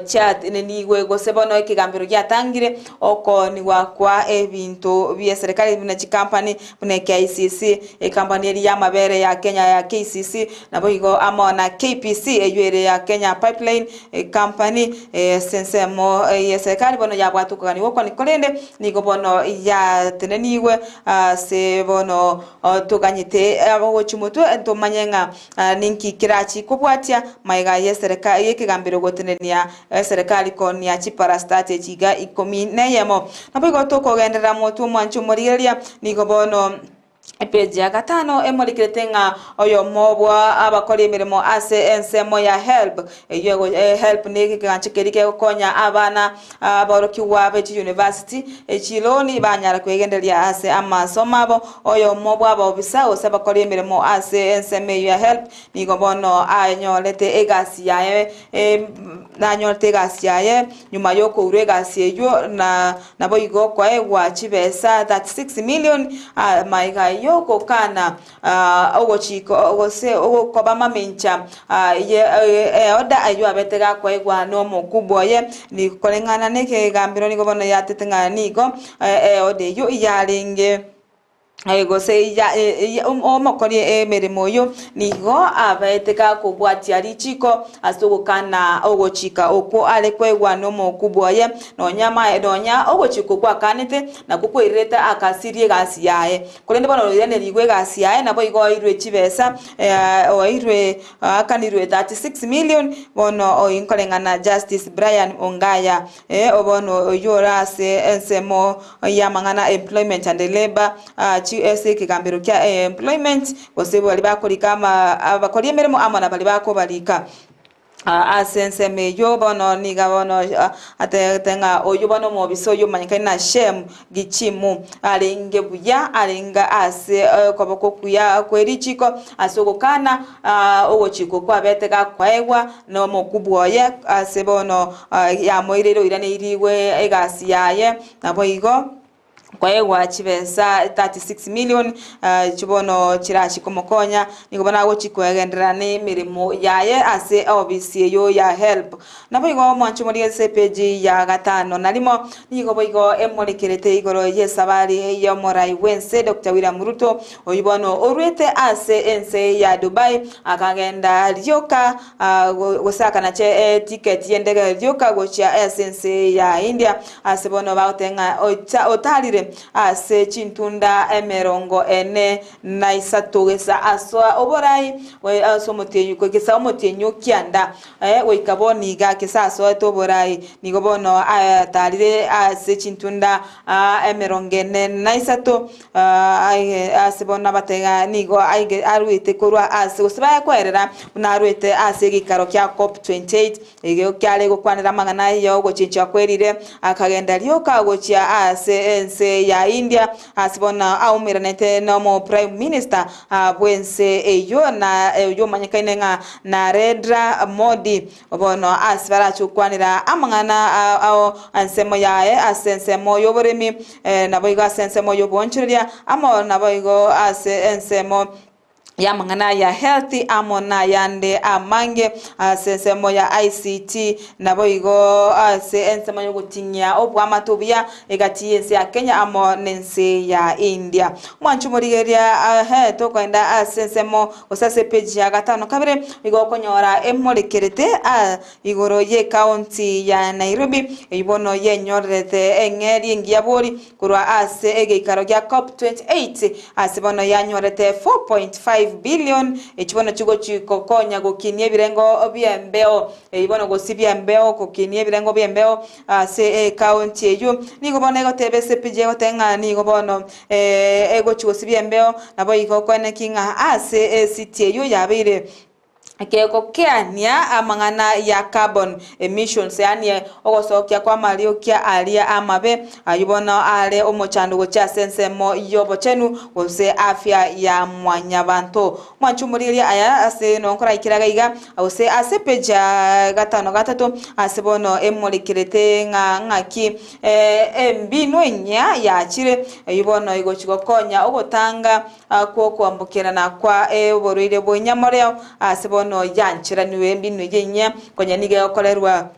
chat neniwe gosebono ikigambiro gyatangire oko ni wakwa ebintu bya serikali bina company bune KCC company eri yamabere ya Kenya ya KCC nabo igo amona KPC eyere ya Kenya Pipeline company sensemo ya serikali bono yabwatukani woko nikolende nigo bono ya teneniwe se bono tuganyite abo chumutu entomanyenga ninki kirachi kubwatia maiga ya serikali ikigambiro gotenenia serikali konia chipara strategy ga 14 nabigo tokogendera motu mwanchu morigeria nigo bono page ya 5 emolikiretenga oyo mobwa abakora emirimo ase ensemo ya help yego help niki kanchikerike konya abana aborokiwa beti university echiloni banyara kwegenderia ase amasomo abo oyo mobwa abobisa osabakora emirimo ase ensemo ya help nigo bono anyolete egasi yae nanyolte egasi yae nyuma yoko uregasi eyo na nabo igo kwa ewa chibesa 36 million maiga yoko kana ogochiko ogose ogokobama mencha ye oda ayo abetega kwa egwa no mukubwa ye ni kolengana neke gambiro nigo bono yatetenga nigo ode yo yaringe ego se ya Makori emirimo yo nigo abeteka kubwatia richiko asogokana ogochika okwo alekwe gwano mokubwa ye nonya ogochiko kwa kanete na kuko ireta akasirie gasi yae kolende bono yene ligwe gasi yae nabo igo irwe chibesa oirwe akanirwe 36 million bono oinkolengana Justice Brian Ongaya obono yora se ensemo ya mangana employment and labor ese kigambiro kya employment bosebo bali bakolika abakoli emirimo amana bali bakobalika asense meyo bono niga bono atenga oyo bono mobiso yo manyika na shem gichimu alinge buya alinga ase koboko kuya kwerichiko asogokana ogochiko kwa betega kwaegwa no mokubwa ye ase bono ya moirero irane iriwe egasi yaye nabo igo kwa ewa chibesa 36 million chibono chirachi komokonya nigobana go chikwegendera ne mirimo yaye ase obisi yo ya help nabo igo mwanchu muri ese page ya 5 nalimo nigobo igo emolekerete igoro yesabari yo morai wense Dr. William Ruto oyibono orwete ase ense ya Dubai akagenda ryoka gosaka na che ticket yendega ryoka gochia essence ya India ase bono bautenga otalire ase chintunda emerongo ene na isatogesa aswa oborai we asomotenyu kwekesa omotenyu kianda we ikaboni ga kesaso toborai nigobono atalire ase chintunda emerongo ene na isato ase bona batega nigo aige arwite korwa ase usibaya kwerera unarwite ase gikaro kya COP28 ege kyale gokwanira magana yo gochincha kwerire akagenda ryoka gochia ase ense ya India asibona aumiranete no prime minister bwense eyo na eyo manyikainenga Narendra Modi obono asibara chukwanira amangana ansemo yae asensemo yoboremi naboiga asensemo yobonchiria amo naboigo asensemo ya mangana ya healthy amona yande amange sensemo ya ICT naboigo se ensemo yogutinya obwa matobia egati yense ya Kenya amo nense ya India mwanchu morigeria tokwenda sensemo osase page ya 5 kabire igo konyora emolekerete igoro ye county ya Nairobi ibono ye nyorete engeri ngiabori kurwa ase egeikaro ya COP28 asibono ya nyorete 4.5 billion echibono chigo chikokonya gokinie birengo byembeo ibono gosibya mbeo gokinie birengo byembeo se county eyo nigo bono ego tebese pije otenga nigo bono ego chigosibya mbeo nabo ikokone kinga ase city eyo yabire keko kiania amangana ya carbon emissions yani ogosokya kwa malio kya alia amabe ayubona ale omochando gocha sensemo yobo chenu ose afya ya mwanyabanto mwanchumuriria aya ase nonkora ikiragaiga ose ase peja 5 asebono emolikirete ngaki embino nya ya chire ayubona igochikokonya ogotanga ko kwambukirana kwa oboroire bonyamoreo asebono no yanchira niwe mbinu yenya konya nige okolerwa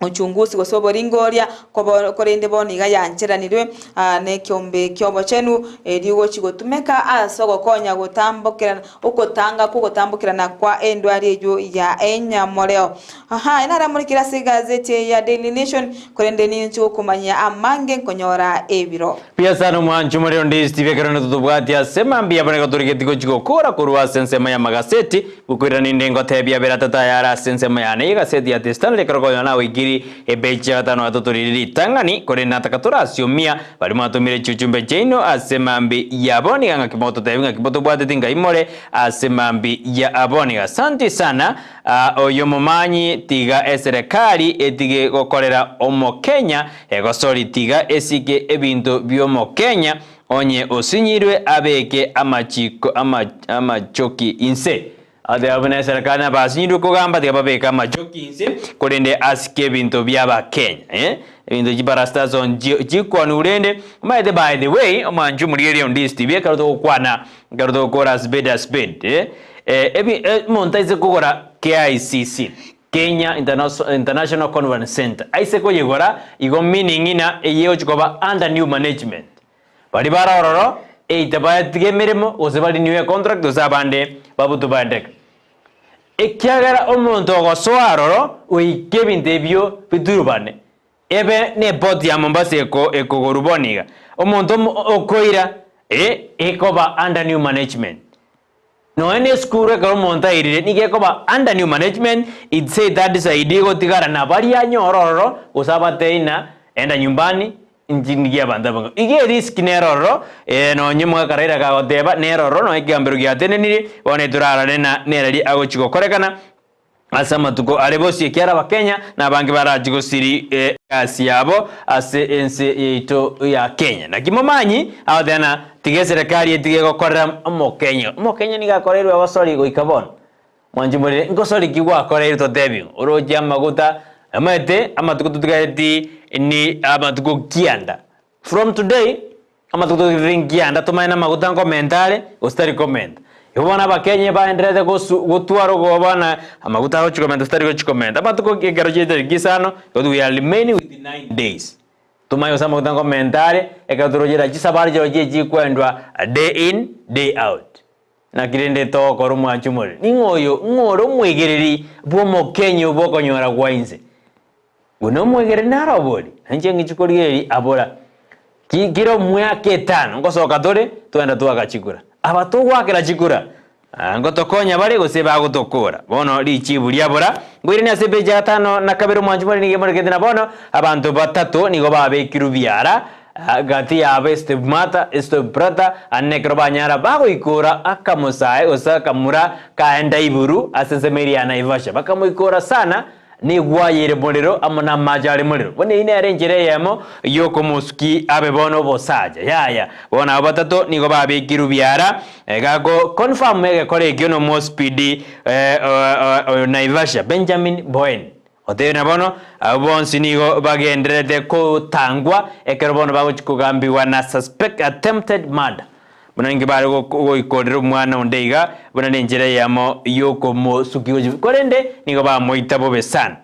uchunguzi gosoboringoria korende boniga yancheranirwe ne kyombe kyobo chenu erigo chigotumeka asogo konya gutambukira ukotanga kugotambukirana kwa endwari ejo ya Enyamoreo. Inara muri kirasi gazeti ya Daily Nation korende nincho kumanya amange nkonyora ebiro pia sana mwanchu muri Ndizi TV kerano tutubwati asema mbia bone turigetigo chigokora kurwa sensema ya magaseti gukwira nindengo tebia beratata yara sensema ya ne gaseti ya Stanley Krokoyo na wiki ebecha tano atotoriri tangani kore natakatura asiumia bali mwatumire chuchumbe chino asemambi ya aboni anga kimoto tebinga kimoto bwate tinga imore asemambi ya aboni. Asante sana oyo mumanyi tiga serikali etige gokorera omo Kenya egosori tiga esike ebintu byomo Kenya onye osinyirwe abeke amachiko amachoki inse ade abone serikali na basinyiru kugamba tiga babeka amachoki inse korende asike bintu byaba Kenya bintu jibarasta zon jikwa nurende maide. By the way omanju muri Ndizi TV karuto kwana karuto kora spade ebi montaize kugora KICC Kenya International Conference Center aise ko yegora igo meaning ina eyo chikoba under new management bali barororo itabatige mirimo osebali new contract osabande babutu bandeka ekyagara omuntu ogoswaroro oikebinte byo biturubane ebe ne body ya Mombasa ekogoruboniga omuntu okoira ekoba under new management no any school ka omuntu irire nige koba under new management it say that is idea gotigara na bari anyororo osabateina enda nyumbani injingia bandabanga ige risk neroro no nyumwa karira ka goteba neroro no ikambiro gyateneniri one turara na nerari agochiko korekana asama tuko arebosi kiara wa Kenya na bangi barajigo siri kasi yabo ase ense ito ya Kenya na kimomanyi awdana tige serikali etige gokorera mo Kenya ni gakorerwe abasori go ikabon mwanjimore ngosori kigwa korero to debio oroja maguta amete amatuko tutigati ni amatuko kianda from today amatuko ringianda tumaina maguta komentare ostari comment yobona bakenya baendereze gutwaro go bana amaguta ho chikomenta stari go chikomenta amatuko kegero jete gisano we are remaining with 9 days tumayo sama gutango mentale ekaturojera chisabari joje kwendwa day in day out na kirende to korumu achumore ningoyo ngoro mwegereri bomo Kenya boko nyora kwainze uno mwegereri narobodi anje ngichikorieri abora kiro mwake 5 ngosoka tore twenda twakachikura abatugwakira chikura ngotokonya bari guseba gutokora bono lichibu lyabora ngwirine asebeja 5 na kabero mwanjumore nige murigedena bono abantu batatu nigo babekiru byara gati yabe step mata step brata annekrobanyara bago ikora akamusae osakamura kaenda iburu asensemeri anaivasha bakamuikora sana ni gwayire bolero amona majari molero bone ine arengere yemo yoko muski abe bono bosaja yaya bona batatu nigo babekiru byara gago confirm mege kore gyono mo speed naivasha Benjamin Bowen otena bono abonsi nigo bagenderede ko tangwa ekerbono bago chikugambiwa na suspect attempted murder buna ngi bari go ikodero mwana ondeiga buna nenjere yamo yoko mo sukiyoji korende nigo ba moitabo besan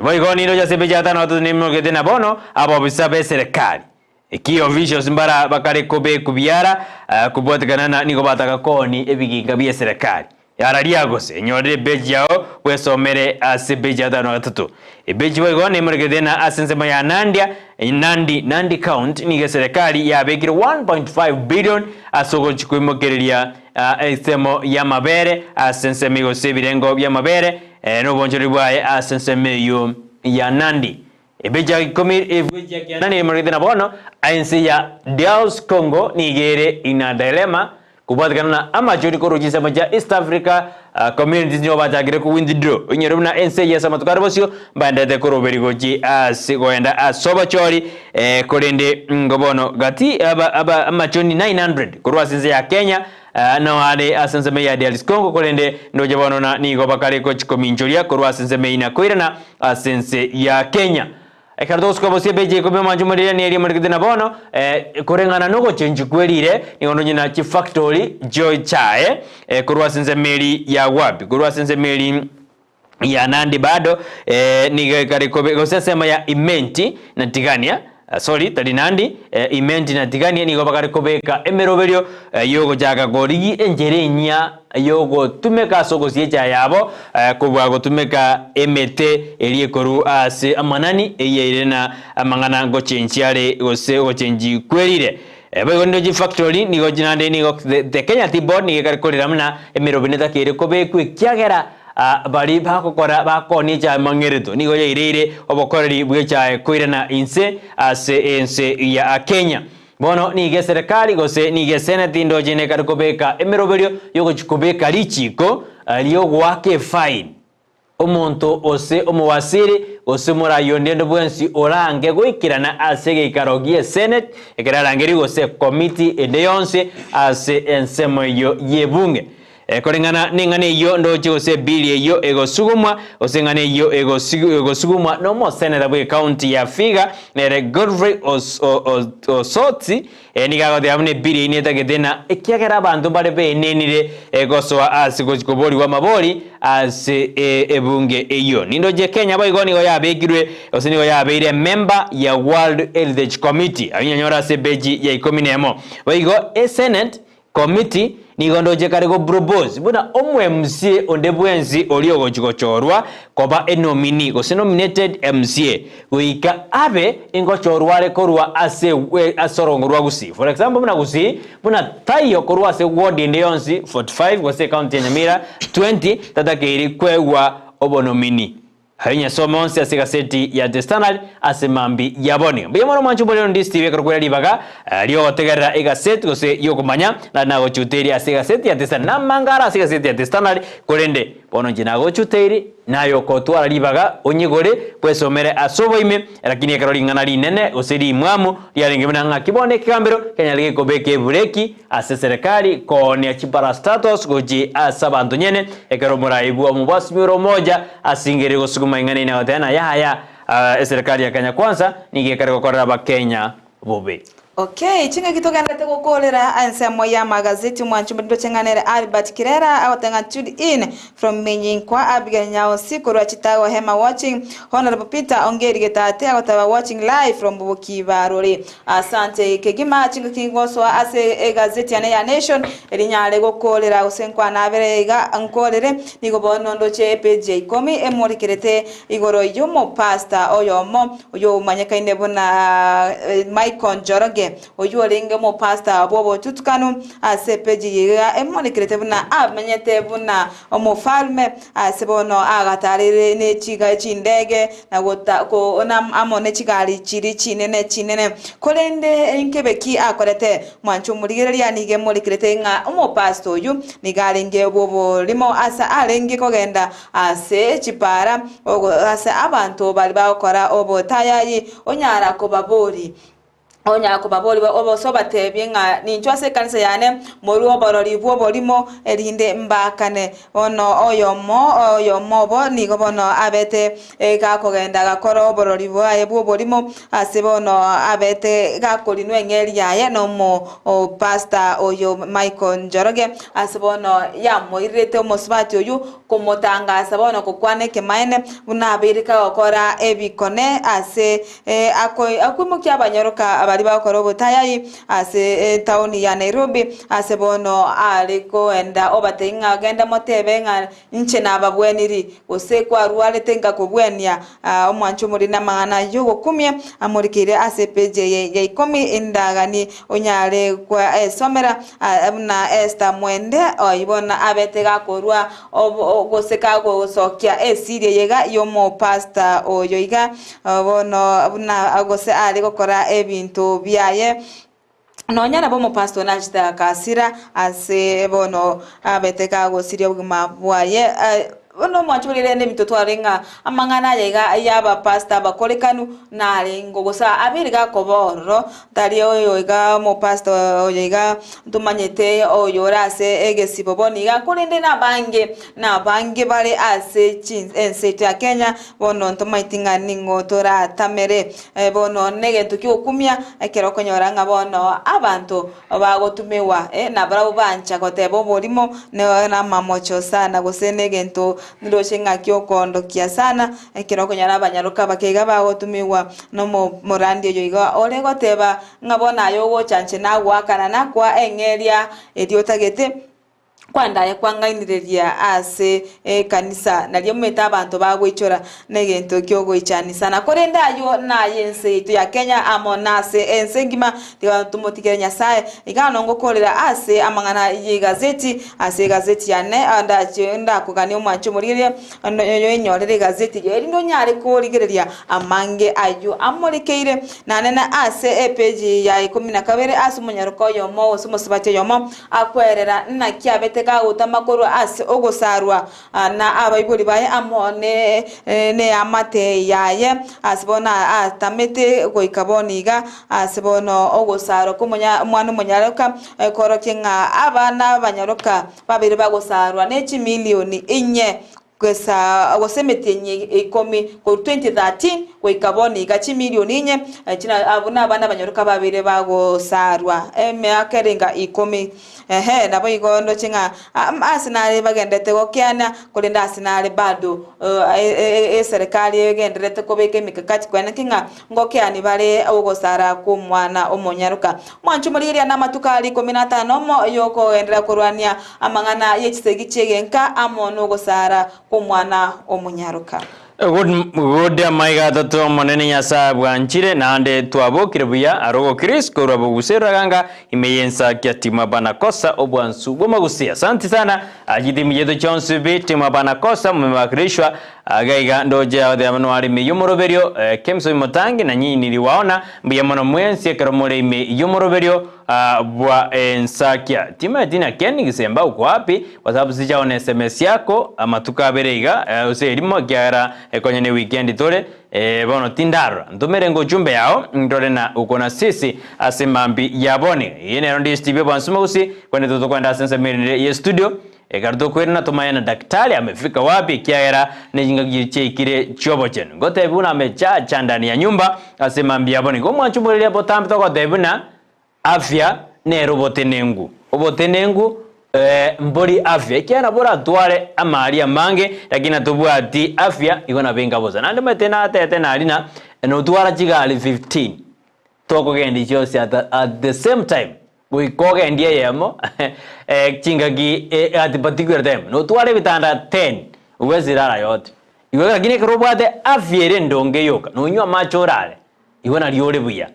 boigo niro ya sebeja 5 watu nimmo gedena bono abo bisabe serikali iki officials mbara bakare kobe kubiara kubotekana nigo bataka koni ebiginga bya serikali yararia gose nyore beji yao wesomere asebeja 5 watu ebeji boigo nimmo gedena asensema ya Nandi count ni serikali ya bekire 1.5 billion asogo chikuimokereria esemo ya mabere asensemigo sebirengo bya mabere no bonjori bwaye asensemiyo ya Nandi ebeja ya Nandi murigena bono ainsi ya Dials Congo nigere ina dilemma kubatikana na amajori korujisa maja East Africa communities nyo batagire ku withdraw inyero na ense ya samatukaro bosio bandade koroberigoji asigoenda asobachori korende ngobono gati aba amachoni 900 kurwa sinze ya Kenya no ade asense ya Dials Congo korende ndoje bono na nigo bakare ko chikominjoria kurwa sinze ina koirana asense ya Kenya ekardos ko bosie beje ko manjumari ne eri marigena bono korengana no go change kwerire nigono nyina chi factory joy chae kurwa sense meri ya wapi kurwa sense meri ya Nandi bado ni karikobe gose sema ya imenti na tigania sorry tali Nandi imenti na tigania ni gobakari kobeka emeroberio yogo jaga gorigi enjerenya yogo tumeka soko siecha yabo kubwa gotumeka emete eliekoru ase amanani eyerena amangana go chenchiare gose go chenji kwerire Begondo factory ni go jinande ni go the Kenya Tea Board ni karikorira muna emerobineta kere kobe kwikyagera bari bakokora bakoni cha mangereto nigo yeirire obokoreri bwecha kwirana inse ase ense ya Kenya bono nige serikali gose nige senate ndojene karikobeka emeroberio yogo chikobeka lichiko liyo wake fine omonto ose omuwasiri ose murayonde ndobwensi orange goikirana ase geikarogie senate ekirarangeri gose committee edeyonse ase ensemo yo yebunge Koringana ningane yo ndoche gose bili yo egosugumwa osengane yo egosugumwa no mo senator bwe county ya Figa nere Godfrey Osotsi nigago de amne bili ineta gedena ekiagera abantu bare be nenire egosoa ase gokobori wa mabori ase ebunge eyo nindoje Kenya bayigoni go yabegirwe oseni go yabeire member ya World Heritage Committee anyanyora se beji ya 11 bayigo senate committee nigondoje karego propose buna omwe MCA ondebwenzi oliogo chikochorwa koba enomini go nominated MCA uika abe ingochorwa korwa ase asorongorwa Gusii for example buna Gusii buna tayo korwa ase ward ndeyonsi 45 go se county Nyamira 20 tatakeri kwewa obonomini Hanya somonsi ase gaseti ya The Standard ase mambi yaboni. Biyamano manchu bolero Ndizi TV karukwera libaga liyo gotegerera egaseti gose yo kumanya na nago chuteri ase gaseti ya The Standard na mangara ase gaseti ya The Standard kurende bono jinago chuteri nayo kotwara libaga onyigore kwesomere asobo ime lakini ekarolingana linene oseri mwamu lyalenge mnanga kibone kambero Kenya lege kobeke bureki ase serikali kone achipara status goji asabantu nyene ekaromora ibu amubasi miro moja asingere gosuguma ingane na tena ya serikali ya Kenya kwanza nige kariko korera ba Kenya bobe. Okay, chinga kitogandate gukorera ansemo ya magazeti mwanchumba ndo chenganere Albert Kirera awatanga tune in from Menyinkwa abiganya osiku rwachitago hema watching Honorable Peter Ongeri getate awataba watching live from Bukibarore. Asante kegima chinga kingoso ase gazeti ya Nation elinyale gukorera usenkwa naberega ankolere nigo bono ndo che page 10 emorikirete igoro yomo pastor oyomo oyo manyaka indebona Michael Njoroge oyolinge mo pastor bobo tutukanu asepeji yiga emonekirete buna amenyete buna omufalme asebono agatarire ne chiga chindege na gota ko ona amone chigari chiri chinene kolende inkebeki akorete mwancho murigereria nige morikirete nga omo pastor oyu nigalinge bobo limo asa alenge kogenda ase chipara ogo ase abantu bali bakora obo tayayi onyara ko babori onya ko baboli obo sobatebye nga ninchwase kanisa yane moru oborori bwo bolimo elinde mbakane ono oyomo bo nigo bono abete gakogenda gakoro oborori bwaye bwo bolimo asebono abete gakolinwe ngeri yaye no mo pastor oyo Michael Njoroge asebono yamoirete omosbati oyu komotanga bono kokwane kemaine bunabirika okora ebikone ase akwimukya abanyoroka bali bakora obutayayi ase tauni ya Nairobi ase bono aliko enda obatenga agenda motebe nga nche nababweniri ose kwa ruale tenga kubwenya omwancho muri namana yogo kumye amurikire ase page ya 10 indagani onyale kwa somera na esta mwende oyibona abetega korwa ogoseka gosokya esirie yega yomo pastor oyoiga bono buna agose ali gukora ebintu biaye nonyana bomo pastor najita kasira ase bono abeteka gosirie bugima bwaye ono mwachulire ne mitotwarenga amangana yega yaba pastor bakolekanu nalengo gosa abiriga koboro tali oyo iga mo pastor oyiga tumanyete oyo rase egesibo boniga kulinde na bange bale ase ensete ya Kenya bono ntomaitinga ningo tora tamere bono nege tukiukumya ekero konyoranga bono abantu bagotumewa na bravo bancha kotebo bolimo na mamocho sana gosenege nto ndoshenga kyokondo kia sana kiroko nyana banyaruka bakega bagotumiwa no morandi yo iga orego teba ngabona yogo chanche na gwakana na kwa engeria ediotagete kwanda yakwangainireria ase kanisa nalyo meta abantu bagwichora negento kyogo ichanisa na korenda yo na yense itu ya Kenya amonase ensengima tumotike nyasaye igano ngokorera ase amangana y'igazeti ase gazeti yane anda kugani omwancho muririe yo enyorere gazeti yo ndo nyare korigereria amange ayo amorekeire nanena ase page ya 12 ase munyaruko yo mo sumusubate yo mo akwerera na kiabete ka Makori ase ogosarwa na abaibuli baye amone ne amate yaye asibona atamete goikaboniga asibono ogosarwa kumunya mwana munyaruka korokinga abana banyaruka babiri bagosarwa ne milioni 4 kwesa gosemetenye ikomi ko 2013 ko ikaboni gachi milioni 4 china abuna abana banyaruka babire bagosarwa akerenga ikomi nabo igondo chinga asinale bagendete gokiana kulinda asinale bado serikali yegendete kobeke mikakati kwana kinga ngokiani bale ogosara ku mwana omonyaruka mwanchu muriria na matukali 15 mo yoko endera kurwania amangana yechisegi chegenka amono ogosara ku mwana omonyaruka good maiga tatu monene nyasa bwanchire nande twabokire buya arogo Chris korabo gusera ganga imeyensa kyatima banakosa obwansu bomagusia asante sana ajidi miyedo chonsu bi tima banakosa mmewakrishwa agaiga ndoje ade amanwari me yomoroberio kemso motangi na nyinyi niliwaona mbiyamono mwensi karomore me yomoroberio bwa Ensakia tima dina Ken gisemba uko wapi kwa sababu sijaona SMS yako amatukaberega userimo gyara kwenye ne weekend tole bono tindaro ndomerengo jumbe yao ndore na uko na sisi asemambi yabone yene ndi Steve Bansuma usi kwene toto kwenda sensa mirire ye studio ekardo kwena tumayana daktari amefika wapi kiaera nejinga gichekire chobo chen ngote buna mecha ndani ya nyumba asemambi yabone ko mwanchumulile botambi toko debuna afya ne robotenengu obotenengu mbori afya kiana bora tware amali amange yakina tubwati afya igona benga boza nande metena tete nalina no twara chigali 15 toko gendi chose at the same time we koge ndiye yemo chingagi at particular time no tware bitanda 10 uwezirara yote iwe lakini kerobwate afya rendonge yoka no nywa macho rale igona liole buya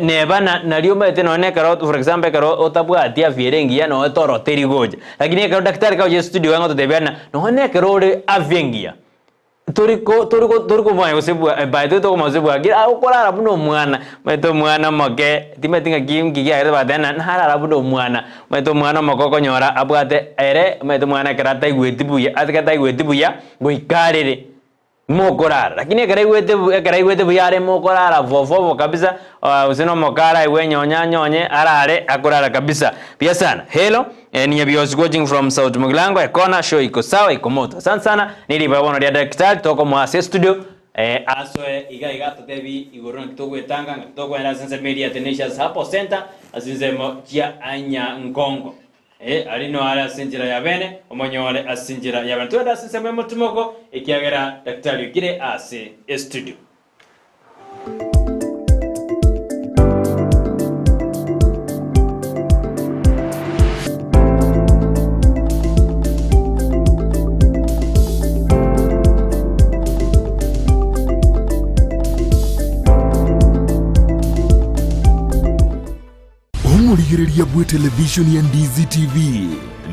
neba na liyo mete no ne karo for example karo otabwa atia vierengia no toro terigoja lakini karo daktari ka je studio wango tebana no ne karo re avengia toriko mwa yosebu baide to mo sebu agira okolara buno mwana meto mwana moke timetinga kim giga ere badana harara buno mwana meto mwana mokoko nyora abwate ere meto mwana karata igwetibuya atkata igwetibuya goikarere mokorara lakini karaiwete buyare mokorara vovovo kabisa usino mokara iwe nyonye arare akorara kabisa pia sana hello ni yabios watching from South Mugilango ekona show iko sawa iko moto asante sana nilibaona dia daktari toko mwa studio aswe iga totebi igorona kitoko etanga kitoko enda sense media tenacious hapo center asinzemo chia anya nkongo alino ala sinjira ya bene omonyole asinjira ya bene twenda siseme mutumoko ikiagera daktari gire ase studio Omurigereria bwe television ya Ndizi TV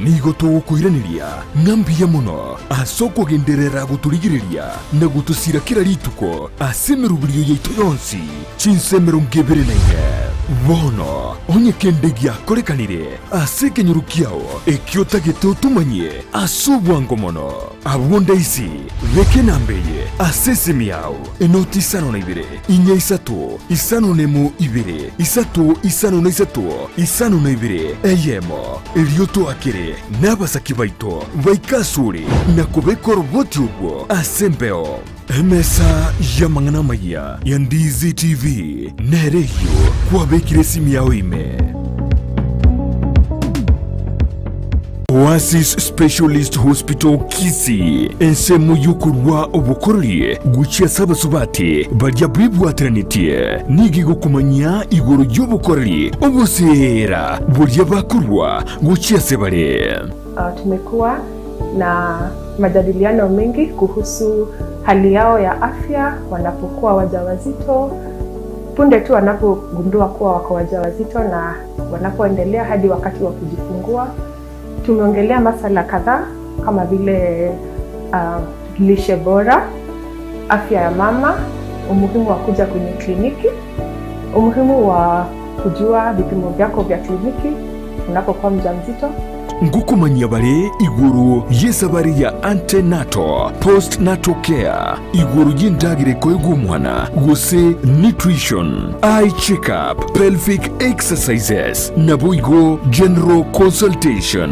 nigo tugukwiraniria ngambia muno asoko genderera guturigireria na gutusira kira rituko asemerubirio yaitu yonsi chinsemero ngebere naige bono onye kendegia korekanire asekenyorukiao ekiotagete utumanye asubwango mono abwonda isi veke nambeye asesemiao enoti isano na ibere inya isatu isano nemu ibere isatu isano na isatu isano na ibere eyemo elioto akere n'abasaki baito baikasuri na kubekora uboti ubwo asembeo emesa ya mangana maya ya Ndizi TV nereyo kwa bekire simu yao ime Oasis Specialist Hospital Kisii ensemu yukurwa obukorori gucia sabasubati barya bwibwatanitie nigi gukumanya iguru y'obukorori obusera burya bakurwa gucia sebare. Tumekuwa na majadiliano mengi kuhusu hali yao ya afya wanapokuwa wajawazito, punde tu wanapogundua kuwa wako wajawazito na wanapoendelea hadi wakati wa kujifungua. Tumeongelea masala kadhaa kama vile lishe bora, afya ya mama, umuhimu wa kuja kwenye kliniki, umuhimu wa kujua vipimo vyako vya kliniki unapokuwa mjamzito. Ngukumanya bare iguru yesabari ya antenatal postnatal care iguru y'indagireko y'umwana Gusii nutrition eye checkup pelvic exercises nabo igo general consultation.